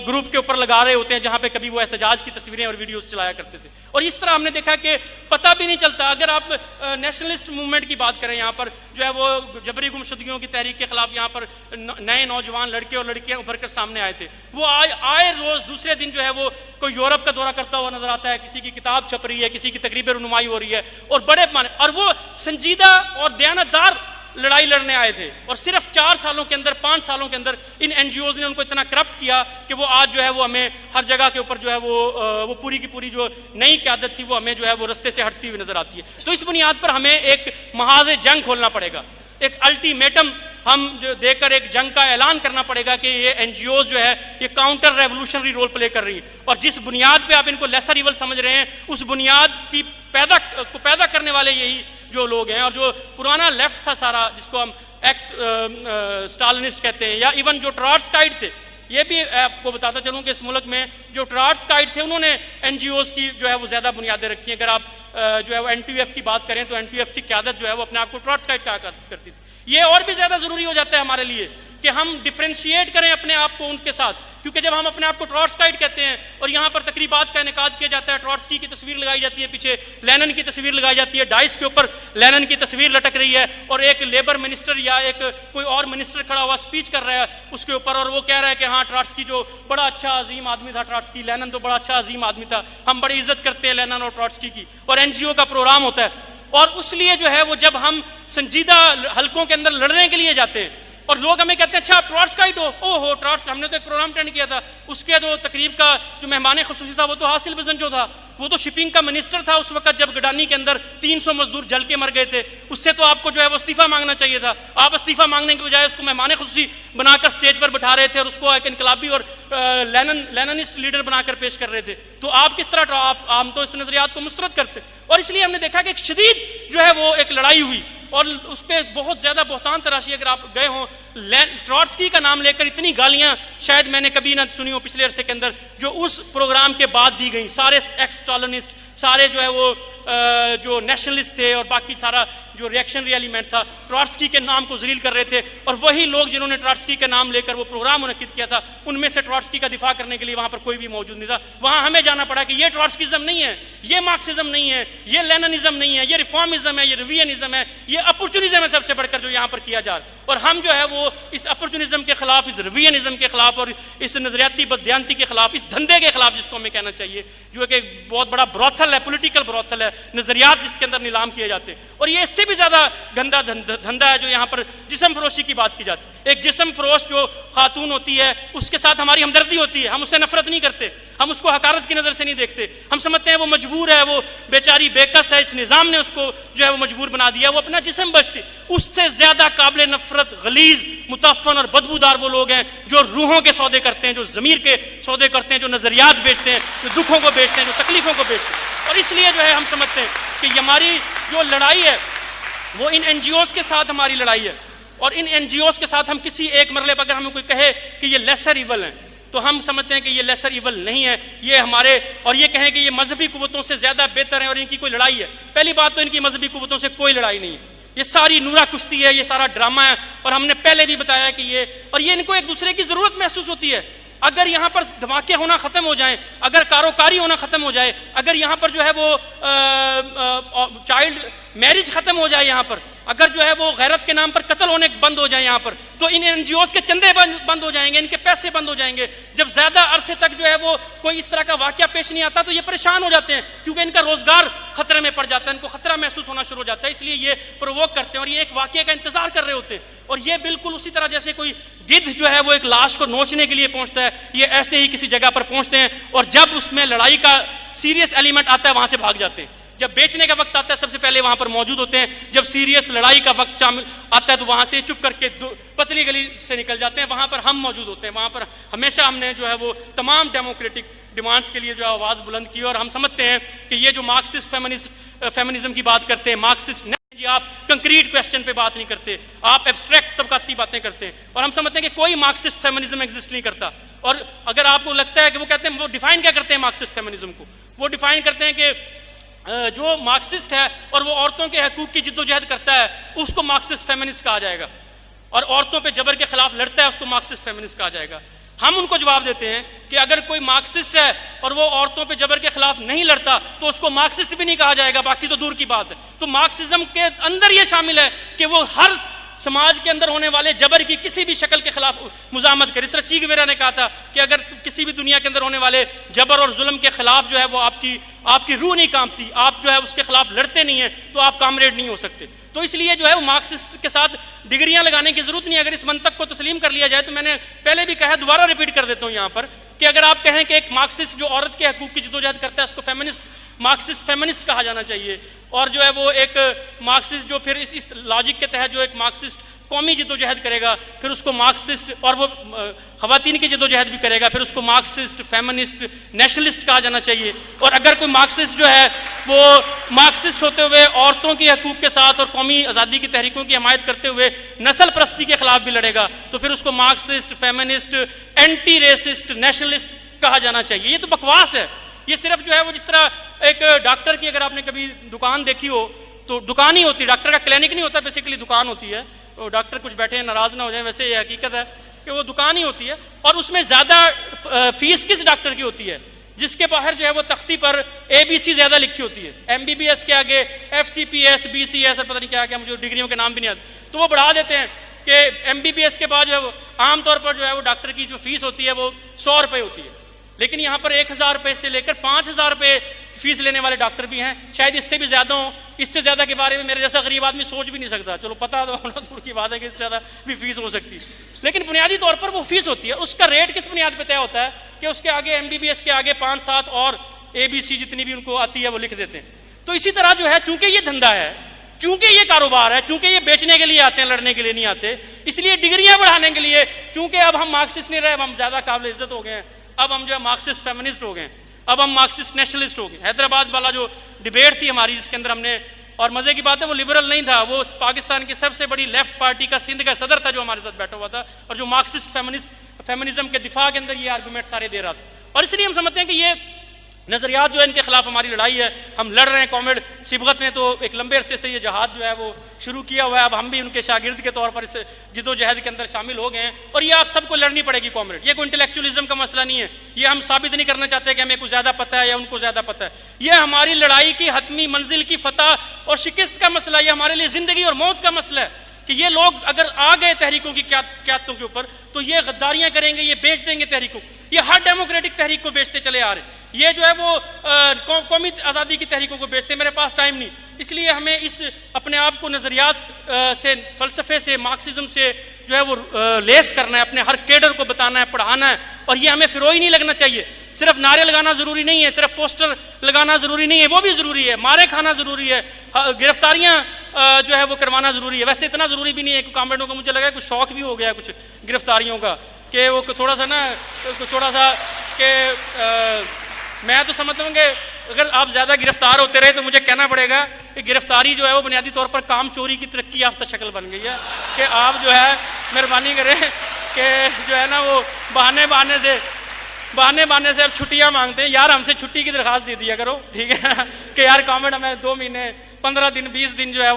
گروپ کے اوپر لگا رہے ہوتے ہیں جہاں پہ کبھی وہ احتجاج کی تصویریں اور ویڈیوز چلایا کرتے تھے، اور اس طرح ہم نے دیکھا کہ پتہ بھی نہیں چلتا، اگر آپ نیشنلسٹ موومنٹ کی بات کریں، یہاں پر جو ہے وہ جبری گمشدگیوں کی تحریک کے خلاف یہاں پر نئے نوجوان لڑکے اور لڑکیاں ابھر کر سامنے آئے تھے، وہ آئے روز دوسرے دن جو ہے وہ کوئی یورپ کا دورہ کرتا ہوا نظر آتا ہے، کسی کی کتاب چھپ رہی ہے، کسی کی تقریب رونمائی ہو رہی ہے، اور بڑے پیمانے، اور وہ سنجیدہ اور دیانتدار لڑائی لڑنے آئے تھے، اور صرف 4 سالوں کے اندر 5 سالوں کے اندر ان این جی اوز نے ان کو اتنا کرپٹ کیا کہ وہ آج جو ہے وہ ہمیں ہر جگہ کے اوپر جو ہے وہ پوری کی پوری جو نئی قیادت تھی وہ ہمیں جو ہے وہ رستے سے ہٹتی ہوئی نظر آتی ہے۔ تو اس بنیاد پر ہمیں ایک محاذ جنگ کھولنا پڑے گا، ایک الٹیمیٹم ہم جو دے کر ایک جنگ کا اعلان کرنا پڑے گا کہ یہ این جی اوز جو ہے یہ کاؤنٹر ریولوشنری رول پلے کر رہی ہے، اور جس بنیاد پہ آپ ان کو لیسر ایول سمجھ رہے ہیں اس بنیاد کی پیدا کرنے والے یہی جو لوگ ہیں، اور جو پرانا لیفٹ تھا سارا جس کو ہم ایکس اسٹالنسٹ کہتے ہیں، یا ایون جو ٹراٹسکائٹ تھے، یہ بھی آپ کو بتاتا چلوں کہ اس ملک میں جو ٹراٹسکائٹ تھے انہوں نے این جی اوز کی جو ہے وہ زیادہ بنیادیں رکھی ہیں۔ اگر آپ جو ہے وہ این ٹی ایف کی بات کریں تو این ٹی ایف کی قیادت جو ہے وہ اپنے آپ کو ٹراٹسکائٹ کہا کرتی تھی۔ یہ اور بھی زیادہ ضروری ہو جاتا ہے ہمارے لیے کہ ہم ڈفرینشیٹ کریں اپنے آپ کو ان کے ساتھ، کیونکہ جب ہم اپنے آپ کو ٹراٹسکائٹ کہتے ہیں اور یہاں پر تقریبات کا انعقاد کیا جاتا ہے، ٹراٹسکی کی تصویر لگائی جاتی ہے، پیچھے لینن کی تصویر لگائی جاتی ہے، ڈائس کے اوپر لینن کی تصویر لٹک رہی ہے، اور ایک لیبر منسٹر یا ایک کوئی اور منسٹر کھڑا ہوا اسپیچ کر رہا ہے اس کے اوپر، اور وہ کہہ رہا ہے کہ ہاں ٹراٹسکی جو بڑا اچھا عظیم آدمی تھا، ٹراٹسکی لینن تو بڑا اچھا عظیم آدمی تھا، ہم بڑی عزت کرتے ہیں لینن اور ٹراٹسکی کی، اور این جی او کا پروگرام ہوتا ہے، اور اس لیے جو ہے وہ جب ہم سنجیدہ حلقوں کے اندر لڑنے کے لیے جاتے ہیں اور لوگ ہمیں کہتے ہیں اچھا آپ ٹراٹسکائٹ ہو، او ہو ٹراٹسکائٹ، ہم نے تو ایک پروگرام اٹینڈ کیا تھا، اس کے جو تقریب کا جو مہمان خصوصی تھا وہ تو حاصل بزن جو تھا، وہ تو شپنگ کا منسٹر تھا اس وقت جب گڈانی کے اندر 300 مزدور جل کے مر گئے تھے، اس سے تو آپ کو جو ہے وہ استعفیٰ مانگنا چاہیے تھا، آپ استعفیٰ مانگنے کے بجائے اس کو مہمان خصوصی بنا کر سٹیج پر بٹھا رہے تھے اور اس کو ایک انقلابی اور لیننسٹ لیڈر بنا کر پیش کر رہے تھے، تو آپ کس طرح ہم تو اس نظریات کو مسترد کرتے، اور اس لیے ہم نے دیکھا کہ ایک شدید جو ہے وہ ایک لڑائی ہوئی، اور اس پہ بہت زیادہ بہتان تراشی، اگر آپ گئے ہوں ٹراٹسکی کا نام لے کر اتنی گالیاں شاید میں نے کبھی نہ سنی ہو پچھلے عرصے کے اندر جو اس پروگرام کے بعد دی گئی، سارے ایکس اسٹالنسٹ، سارے جو ہے وہ جو نیشنلسٹ تھے اور باقی سارا جو ریئیکشنری ایلیمنٹ تھا ٹراٹسکی کے نام کو ذلیل کر رہے تھے، اور وہی لوگ جنہوں نے ٹراٹسکی کا نام لے کر وہ پروگرام منعقد کیا تھا ان میں سے ٹراٹسکی کا دفاع کرنے کے لیے وہاں پر کوئی بھی موجود نہیں تھا. وہاں ہمیں جانا پڑا کہ یہ ٹراٹسکیزم نہیں ہے، یہ مارکسزم نہیں ہے، یہ لیننزم نہیں ہے، یہ ریفارمزم ہے، یہ ریویژنزم ہے، یہ اپورچونزم ہے سب سے بڑھ کر جو یہاں پر کیا جا رہا ہے. اور ہم جو ہے وہ اس اپورچونزم کے خلاف، اس ریویژنزم کے خلاف اور اس نظریاتی بددیانتی کے خلاف، اس دھندے کے خلاف جس کو ہمیں کہنا چاہیے، جو کہ بہت بڑا بروتھل ہے، پولیٹیکل بروتھل ہے، نظریات جس کے اندر نیلام کیے جاتے ہیں. اور یہ اس سے بھی زیادہ گندا دھندا ہے جو یہاں پر جسم فروشی کی بات کی جاتی ہے. ایک جسم فروش جو خاتون ہوتی ہے اس کے ساتھ ہماری ہمدردی ہوتی ہے، ہم اس سے نفرت نہیں کرتے، ہم اس کو حقارت کی نظر سے نہیں دیکھتے، ہم سمجھتے ہیں وہ مجبور ہے، وہ بیچاری بےکس ہے، اس نظام نے اس کو جو ہے وہ مجبور بنا دیا، وہ اپنا جسم بچتی. اس سے زیادہ قابل نفرت، غلیظ، متعفن اور بدبودار وہ لوگ ہیں جو روحوں کے سودے کرتے ہیں، جو ضمیر کے سودے کرتے ہیں، جو نظریات بیچتے ہیں، جو دکھوں کو بیچتے ہیں، جو تکلیفوں کو بیچتے ہیں. اور اس لیے جو ہے ہم سمجھتے ہیں کہ ہماری جو لڑائی ہے وہ ان این جی اوز کے ساتھ ہماری لڑائی ہے. اور ان این جی اوز کے ساتھ ہم کسی ایک مرحلے پر اگر ہمیں کوئی کہے کہ یہ لیسر ایول ہیں تو ہم سمجھتے ہیں کہ یہ لیسر ایول نہیں ہے، یہ ہمارے، اور یہ کہیں کہ یہ مذہبی قوتوں سے زیادہ بہتر ہیں اور ان کی کوئی لڑائی ہے. پہلی بات تو ان کی مذہبی قوتوں سے کوئی لڑائی نہیں ہے، یہ ساری نورا کشتی ہے، یہ سارا ڈرامہ ہے. اور ہم نے پہلے بھی بتایا کہ یہ، اور یہ ان کو ایک دوسرے کی ضرورت محسوس ہوتی ہے. اگر یہاں پر دھماکے ہونا ختم ہو جائیں، اگر کاروکاری ہونا ختم ہو جائے، اگر یہاں پر جو ہے وہ چائلڈ میرج ختم ہو جائے، یہاں پر اگر جو ہے وہ غیرت کے نام پر قتل ہونے بند ہو جائیں یہاں پر، تو ان این جی اوز کے چندے بند ہو جائیں گے، ان کے پیسے بند ہو جائیں گے. جب زیادہ عرصے تک جو ہے وہ کوئی اس طرح کا واقعہ پیش نہیں آتا تو یہ پریشان ہو جاتے ہیں، کیونکہ ان کا روزگار خطرے میں پڑ جاتا ہے، ان کو خطرہ محسوس ہونا شروع ہو جاتا ہے. اس لیے یہ پرووک کرتے ہیں اور یہ ایک واقعے کا انتظار کر رہے ہوتے ہیں. اور یہ بالکل اسی طرح جیسے کوئی گدھ جو ہے وہ ایک لاش کو نوچنے کے لیے پہنچتا ہے، یہ ایسے ہی کسی جگہ پر پہنچتے ہیں اور جب اس میں لڑائی کا سیریس ایلیمنٹ آتا ہے وہاں سے بھاگ جاتے ہیں. جب بیچنے کا وقت آتا ہے سب سے پہلے وہاں پر موجود ہوتے ہیں، جب سیریس لڑائی کا وقت آتا ہے تو وہاں سے چپ کر کے پتلی گلی سے نکل جاتے ہیں. وہاں پر ہم موجود ہوتے ہیں، وہاں پر ہمیشہ ہم نے جو ہے وہ تمام ڈیموکریٹک ڈیمانڈز کے لیے جو ہے آواز بلند کی. اور ہم سمجھتے ہیں کہ یہ جو مارکسسٹ فیمنزم کی بات کرتے ہیں، مارکسسٹ جی آپ کنکریٹ کویسچن پہ بات نہیں کرتے، آپ ایبسٹریکٹ طبقاتی باتیں کرتے ہیں. اور ہم سمجھتے ہیں کہ کوئی مارکسسٹ فیمنزم ایگزسٹ نہیں کرتا. اور اگر آپ کو لگتا ہے کہ وہ کہتے ہیں، وہ ڈیفائن کیا کرتے ہیں مارکسسٹ فیمنزم کو، وہ ڈیفائن کرتے ہیں کہ جو مارکسسٹ ہے اور وہ عورتوں کے حقوق کی جد و جہد کرتا ہے اس کو مارکسسٹ فیمنسٹ کہا جائے گا، اور عورتوں پہ جبر کے خلاف لڑتا ہے اس کو مارکسسٹ فیمنسٹ کہا جائے گا. ہم ان کو جواب دیتے ہیں کہ اگر کوئی مارکسسٹ ہے اور وہ عورتوں پہ جبر کے خلاف نہیں لڑتا تو اس کو مارکسسٹ بھی نہیں کہا جائے گا، باقی تو دور کی بات ہے. تو مارکسزم کے اندر یہ شامل ہے کہ وہ ہر سماج کے اندر ہونے والے جبر کی کسی بھی شکل کے خلاف مزاحمت کرے. اس طرح چی گویرا نے کہا تھا کہ اگر کسی بھی دنیا کے اندر ہونے والے جبر اور ظلم کے خلاف جو ہے وہ آپ کی روح نہیں کانپتی، آپ جو ہے اس کے خلاف لڑتے نہیں ہیں تو آپ کامریڈ نہیں ہو سکتے. تو اس لیے جو ہے وہ مارکسسٹ کے ساتھ ڈگریاں لگانے کی ضرورت نہیں. اگر اس منطق کو تسلیم کر لیا جائے تو میں نے پہلے بھی کہا، دوبارہ ریپیٹ کر دیتا ہوں یہاں پر، کہ اگر آپ کہیں کہ ایک مارکسسٹ جو عورت کے حقوق کی جدوجہد کرتا ہے اس کو مارکسسٹ فیمنسٹ کہا جانا چاہیے، اور جو ہے وہ ایک مارکسسٹ جو پھر اس لاجک کے تحت جو ایک مارکسسٹ قومی جدوجہد کرے گا پھر اس کو مارکسسٹ، اور وہ خواتین کی جدوجہد بھی کرے گا پھر اس کو مارکسسٹ فیمنسٹ نیشنلسٹ کہا جانا چاہیے. اور اگر کوئی مارکسسٹ جو ہے وہ مارکسسٹ ہوتے ہوئے عورتوں کے حقوق کے ساتھ اور قومی آزادی کی تحریکوں کی حمایت کرتے ہوئے نسل پرستی کے خلاف بھی لڑے گا تو پھر اس کو Marxist feminist anti racist nationalist کہا جانا چاہیے. یہ تو بکواس ہے. یہ صرف جو ہے وہ جس طرح ایک ڈاکٹر کی اگر آپ نے کبھی دکان دیکھی ہو تو دکان ہی ہوتی ہے، ڈاکٹر کا کلینک نہیں ہوتا، بیسیکلی دکان ہوتی ہے. ڈاکٹر کچھ بیٹھے ہیں ناراض نہ ہو جائیں، ویسے یہ حقیقت ہے کہ وہ دکان ہی ہوتی ہے. اور اس میں زیادہ فیس کس ڈاکٹر کی ہوتی ہے؟ جس کے باہر جو ہے وہ تختی پر اے بی سی زیادہ لکھی ہوتی ہے، ایم بی بی ایس کے آگے F C P S B C S اور پتہ نہیں کیا کیا، مجھے ڈگریوں کے نام بھی نہیں آتے، تو وہ بڑھا دیتے ہیں کہ ایم بی بی ایس کے بعد جو ہے وہ عام طور پر جو ہے وہ ڈاکٹر کی جو فیس ہوتی ہے وہ 100 روپے ہوتی ہے، لیکن یہاں پر 1000 روپے سے لے کر 5000 روپے فیس لینے والے ڈاکٹر بھی ہیں، شاید اس سے بھی زیادہ ہوں. اس سے زیادہ کے بارے میں میرے جیسا غریب آدمی سوچ بھی نہیں سکتا. چلو پتا تو ہونا دور کی بات ہے کہ اس سے زیادہ بھی فیس ہو سکتی ہے، لیکن بنیادی طور پر وہ فیس ہوتی ہے. اس کا ریٹ کس بنیاد پہ طے ہوتا ہے کہ اس کے آگے ایم بی بی ایس کے آگے 5-7 اور اے بی سی جتنی بھی ان کو آتی ہے وہ لکھ دیتے ہیں. تو اسی طرح جو ہے چونکہ یہ دھندا ہے، چونکہ یہ کاروبار ہے، چونکہ یہ بیچنے کے لیے آتے ہیں، لڑنے کے لیے نہیں آتے، اس لیے ڈگریاں بڑھانے کے لیے، کیونکہ اب ہم مارکسسٹ نہیں رہے، اب ہم زیادہ قابل عزت ہو گئے ہیں، اب ہم جو ہے مارکسسٹ فیمنسٹ ہو گئے ہیں، اب ہم مارکسسٹ نیشنلسٹ ہو گئے. حیدرآباد والا جو ڈبیٹ تھی ہماری جس کے اندر ہم نے، اور مزے کی بات ہے وہ لبرل نہیں تھا، وہ پاکستان کی سب سے بڑی لیفٹ پارٹی کا سندھ کا صدر تھا جو ہمارے ساتھ بیٹھا ہوا تھا، اور جو مارکسسٹ فیمنزم کے دفاع کے اندر یہ آرگومنٹ سارے دے رہا تھا. اور اس لیے ہم سمجھتے ہیں کہ یہ نظریات جو ہے ان کے خلاف ہماری لڑائی ہے، ہم لڑ رہے ہیں. کامریڈ صبغت نے تو ایک لمبے عرصے سے یہ جہاد جو ہے وہ شروع کیا ہوا ہے، اب ہم بھی ان کے شاگرد کے طور پر اس جدوجہد کے اندر شامل ہو گئے ہیں، اور یہ آپ سب کو لڑنی پڑے گی کامریڈ. یہ کوئی انٹلیکچولیزم کا مسئلہ نہیں ہے، یہ ہم ثابت نہیں کرنا چاہتے کہ ہمیں کچھ زیادہ پتہ ہے یا ان کو زیادہ پتہ ہے. یہ ہماری لڑائی کی حتمی منزل کی فتح اور شکست کا مسئلہ، یہ ہمارے لیے زندگی اور موت کا مسئلہ ہے کہ یہ لوگ اگر آ گئے تحریکوں کی قیادتوں کے اوپر تو یہ غداریاں کریں گے، یہ بیچ دیں گے تحریکوں. یہ ہر ڈیموکریٹک تحریک کو بیچتے چلے آ رہے ہیں. یہ جو ہے وہ قومی آزادی کی تحریکوں کو بیچتے ہیں. میرے پاس ٹائم نہیں، اس لیے ہمیں اس اپنے آپ کو نظریات سے، فلسفے سے، مارکسزم سے جو ہے وہ لیس کرنا ہے، اپنے ہر کیڈر کو بتانا ہے، پڑھانا ہے. اور یہ ہمیں فروئی نہیں لگنا چاہیے. صرف نعرے لگانا ضروری نہیں ہے، صرف پوسٹر لگانا ضروری نہیں ہے، وہ بھی ضروری ہے. مارے کھانا ضروری ہے، گرفتاریاں جو ہے وہ کروانا ضروری ہے. ویسے اتنا ضروری بھی نہیں ہے کہ کامریڈوں کو مجھے لگا کچھ شوق بھی ہو گیا کچھ گرفتاریوں کا، کہ وہ تھوڑا سا کہ میں تو سمجھتا ہوں کہ اگر آپ زیادہ گرفتار ہوتے رہے تو مجھے کہنا پڑے گا کہ گرفتاری جو ہے وہ بنیادی طور پر کام چوری کی ترقی یافتہ شکل بن گئی ہے، کہ آپ جو ہے مہربانی کریں کہ جو ہے نا وہ بہانے سے اب چھٹیاں مانگتے ہیں. یار ہم سے چھٹی کی درخواست دے دیا کرو، ٹھیک ہے کہ یار کامریڈ میں 2 مہینے 15 دن 20 دن جو ہے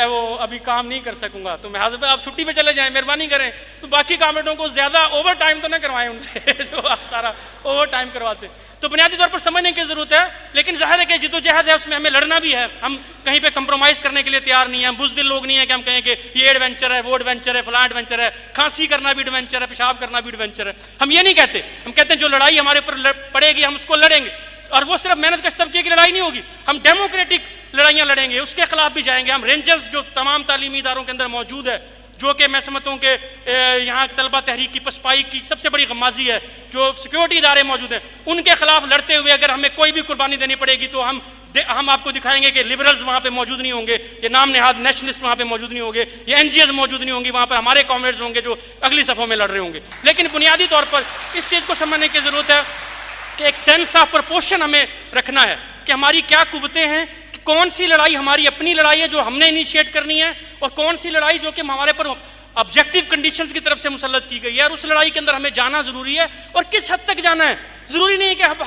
وہ ابھی کام نہیں کر سکوں گا، تو لہٰذا آپ چھٹی پہ چلے جائیں، مہربانی کریں. تو باقی کامریڈوں کو زیادہ اوور ٹائم تو نہ کروائیں ان سے جو آپ سارا اوور ٹائم کرواتے. تو بنیادی طور پر سمجھنے کی ضرورت ہے، لیکن ظاہر ہے کہ جدوجہد ہے، اس میں ہمیں لڑنا بھی ہے. ہم کہیں پہ کمپرومائز کرنے کے لیے تیار نہیں ہیں. ہم بزدل لوگ نہیں ہیں کہ ہم کہیں کہ یہ ایڈونچر ہے، وہ ایڈونچر ہے، فلاں ایڈونچر ہے، کھانسی کرنا بھی ایڈونچر ہے، پیشاب کرنا بھی ایڈونچر ہے. ہم یہ نہیں کہتے. ہم کہتے ہیں جو لڑائی ہمارے اوپر پڑے گی ہم اس کو لڑیں گے، اور وہ صرف محنت کش طبقے کی لڑائی نہیں ہوگی، ہم ڈیموکریٹک لڑائیاں لڑیں گے، اس کے خلاف بھی جائیں گے. ہم رینجرز جو تمام تعلیمی اداروں کے اندر موجود ہے، جو کہ میں سمجھتا ہوں کہ یہاں طلبہ تحریک کی پسپائی کی سب سے بڑی غمازی ہے، جو سیکیورٹی ادارے موجود ہیں، ان کے خلاف لڑتے ہوئے اگر ہمیں کوئی بھی قربانی دینی پڑے گی تو ہم آپ کو دکھائیں گے کہ لبرلز وہاں پہ موجود نہیں ہوں گے، یہ نام نہاد نیشنلسٹ وہاں پہ موجود نہیں ہوں گے، یہ این جی ایز موجود نہیں ہوں گی، وہاں پہ ہمارے کامریڈز ہوں گے جو اگلی صفوں میں لڑ رہے ہوں گے. لیکن بنیادی طور پر اس چیز کو سمجھنے کی ضرورت ہے کہ ایک سینس آف پرپورشن ہمیں رکھنا ہے کہ ہماری کیا قوتیں ہیں، کہ کون سی لڑائی ہماری اپنی لڑائی ہے جو ہم نے انیشیٹ کرنی ہے، اور کون سی لڑائی جو کہ ہمارے پر آبجیکٹیو کنڈیشنز کی طرف سے مسلط کی گئی ہے، اور اس لڑائی کے اندر ہمیں جانا ضروری ہے. اور کس حد تک جانا ہے، ضروری نہیں ہے کہ ہم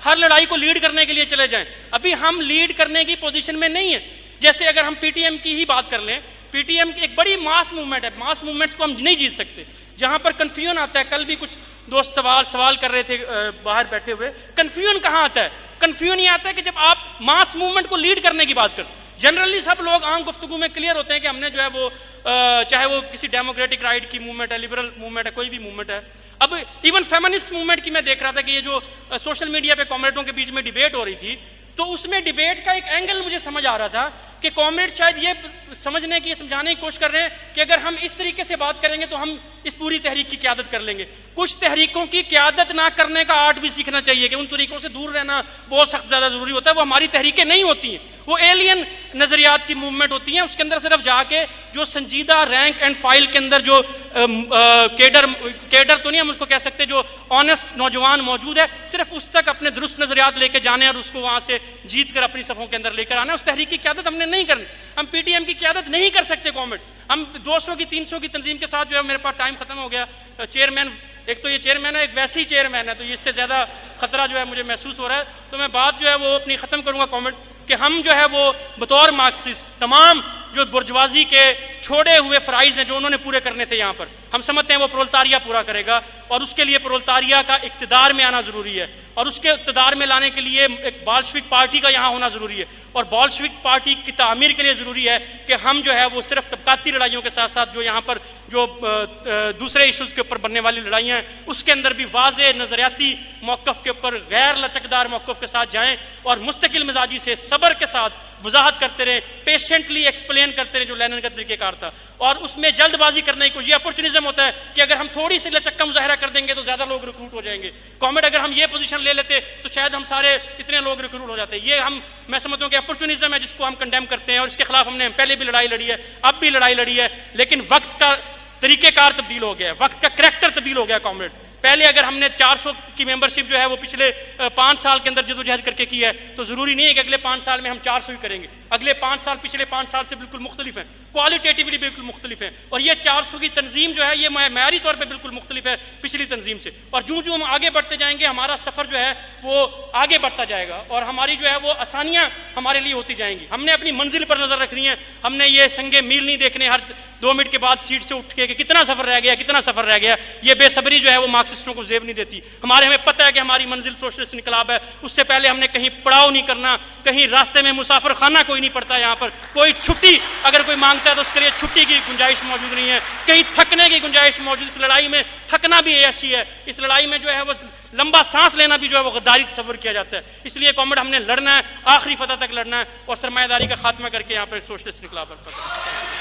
ہر لڑائی کو لیڈ کرنے کے لیے چلے جائیں. ابھی ہم لیڈ کرنے کی پوزیشن میں نہیں ہیں. جیسے اگر ہم پی ٹی ایم کی ہی بات کر لیں، پی ٹی ایم ایک بڑی ماس موومنٹ ہے. ماس موومنٹس کو ہم نہیں جیت سکتے. جہاں پر کنفیوژن آتا ہے، کل بھی کچھ دوست سوال کر رہے تھے باہر بیٹھے ہوئے، کنفیوژن کہاں آتا ہے؟ کنفیوژن یہ آتا ہے کہ جب آپ ماس موومنٹ کو لیڈ کرنے کی بات کریں. جنرلی سب لوگ عام گفتگو میں کلیئر ہوتے ہیں کہ ہم نے جو ہے وہ چاہے وہ کسی ڈیموکریٹک رائٹ کی موومنٹ ہے، لبرل موومنٹ ہے، کوئی بھی موومنٹ ہے. اب ایون فیمنسٹ موومنٹ کی میں دیکھ رہا تھا کہ یہ جو سوشل میڈیا پہ کامریڈوں کے بیچ میں ڈیبیٹ ہو رہی تھی، تو اس میں ڈیبیٹ کا ایک اینگل مجھے سمجھ آ رہا تھا کہ کامریڈ شاید یہ سمجھنے کی، سمجھانے کی کوشش کر رہے ہیں کہ اگر ہم اس طریقے سے بات کریں گے تو ہم اس پوری تحریک کی قیادت کر لیں گے. کچھ تحریکوں کی قیادت نہ کرنے کا آرٹ بھی سیکھنا چاہیے کہ ان طریقوں سے دور رہنا بہت سخت زیادہ ضروری ہوتا ہے. وہ ہماری تحریکیں نہیں ہوتی ہیں، وہ ایلین نظریات کی موومنٹ ہوتی ہیں. اس کے اندر صرف جا کے جو سنجیدہ رینک اینڈ فائل کے اندر جو کیڈر تو نہیں ہم اس کو کہہ سکتے، جو آنےسٹ نوجوان موجود ہے، صرف اس تک اپنے درست نظریات لے کے جانے اور اس کو وہاں سے جیت کر اپنی صفوں کے اندر لے کر آنا. اس تحریک کی قیادت ہم نے نہیں کرنی. ہم پی ٹی ایم کی قیادت نہیں کر سکتے کامریڈ. ہم 200 کی 300 کی تنظیم کے ساتھ جو ہے، میرے پاس ٹائم ختم ہو گیا. چیئرمین ایک تو یہ چیئرمین ہے، ایک ویسے ہی چیئرمین ہے، تو اس سے زیادہ خطرہ جو ہے مجھے محسوس ہو رہا ہے. تو میں بات جو ہے وہ اپنی ختم کروں گا کامریڈ کہ ہم جو ہے وہ بطور مارکسسٹ تمام جو برجوازی کے چھوڑے ہوئے فرائض ہیں جو انہوں نے پورے کرنے تھے یہاں پر، ہم سمجھتے ہیں وہ پرولتاریا پورا کرے گا، اور اس کے لیے پرولتاریا کا اقتدار میں آنا ضروری ہے. اور اس کے اقتدار میں لانے کے لیے ایک بالشوک پارٹی کا یہاں ہونا ضروری ہے. اور بالشوک پارٹی کی تعمیر کے لیے ضروری ہے کہ ہم جو ہے وہ صرف طبقاتی لڑائیوں کے ساتھ ساتھ جو یہاں پر جو دوسرے ایشوز کے اوپر بننے والی لڑائیاں ہیں، اس کے اندر بھی واضح نظریاتی موقف کے اوپر غیر لچکدار موقف کے ساتھ جائیں، اور مستقل مزاجی سے صبر کے ساتھ وضاحت کرتے رہے، پیشنٹلی ایکسپلین کرتے رہے جو لینن کا طریقہ کار تھا. اور اس میں جلد بازی کرنے کی یہ اپورچونزم ہوتا ہے کہ اگر ہم تھوڑی سی لچک کا مظاہرہ کر دیں گے تو زیادہ لوگ ریکروٹ ہو جائیں گے. کامریڈ اگر ہم یہ پوزیشن لے لیتے تو شاید ہم سارے اتنے لوگ ریکروٹ ہو جاتے. یہ میں سمجھتا ہوں کہ اپورچونزم ہے جس کو ہم کنڈیم کرتے ہیں، اور اس کے خلاف ہم نے پہلے بھی لڑائی لڑی ہے، اب بھی لڑائی لڑی ہے. لیکن وقت کا طریقہ کار تبدیل ہو گیا ہے، وقت کا کریکٹر تبدیل ہو گیا کامریڈ. پہلے اگر ہم نے 400 کی ممبرشپ جو ہے وہ پچھلے 5 سال کے اندر جدوجہد کر کے کی ہے تو ضروری نہیں ہے کہ اگلے 5 سال میں ہم 400 ہی کریں گے. اگلے 5 سال پچھلے 5 سال سے بالکل مختلف ہیں, کوالٹیٹیولی بالکل مختلف ہیں, اور یہ 400 کی تنظیم جو ہے یہ معیاری طور پہ بالکل مختلف ہے پچھلی تنظیم سے. اور جو ہم آگے بڑھتے جائیں گے ہمارا سفر جو ہے وہ آگے بڑھتا جائے گا اور ہماری جو ہے وہ آسانیاں ہمارے لیے ہوتی جائیں گی. ہم نے اپنی منزل پر نظر رکھنی ہے, ہم نے یہ سنگے میل نہیں دیکھنے ہر 2 منٹ کے بعد سیٹ سے اٹھ کے کہ کتنا سفر رہ گیا کتنا سفر رہ گیا. یہ بے صبری جو ہے وہ مارکسسٹوں کو زیب نہیں دیتی. ہمیں پتہ ہے کہ ہماری منزل سوشلسٹ انقلاب ہے, اس سے پہلے ہم نے کہیں پڑاؤ نہیں کرنا, کہیں راستے میں مسافر خانہ کوئی نہیں پڑتا, یہاں پر کوئی چھٹی اگر کوئی مانگتا ہے تو اس کے لیے چھٹی کی گنجائش موجود نہیں ہے, کہیں تھکنے کی گنجائش موجود. اس لڑائی میں تھکنا بھی عیاشی ہے, اس لڑائی میں جو ہے وہ لمبا سانس لینا بھی جو ہے وہ غداری تصور کیا جاتا ہے. اس لیے کامریڈ ہم نے لڑنا ہے, آخری فتح تک لڑنا ہے اور سرمایہ داری کا خاتمہ کر کے یہاں پر سوشلسٹ انقلاب برپا کرنا ہے.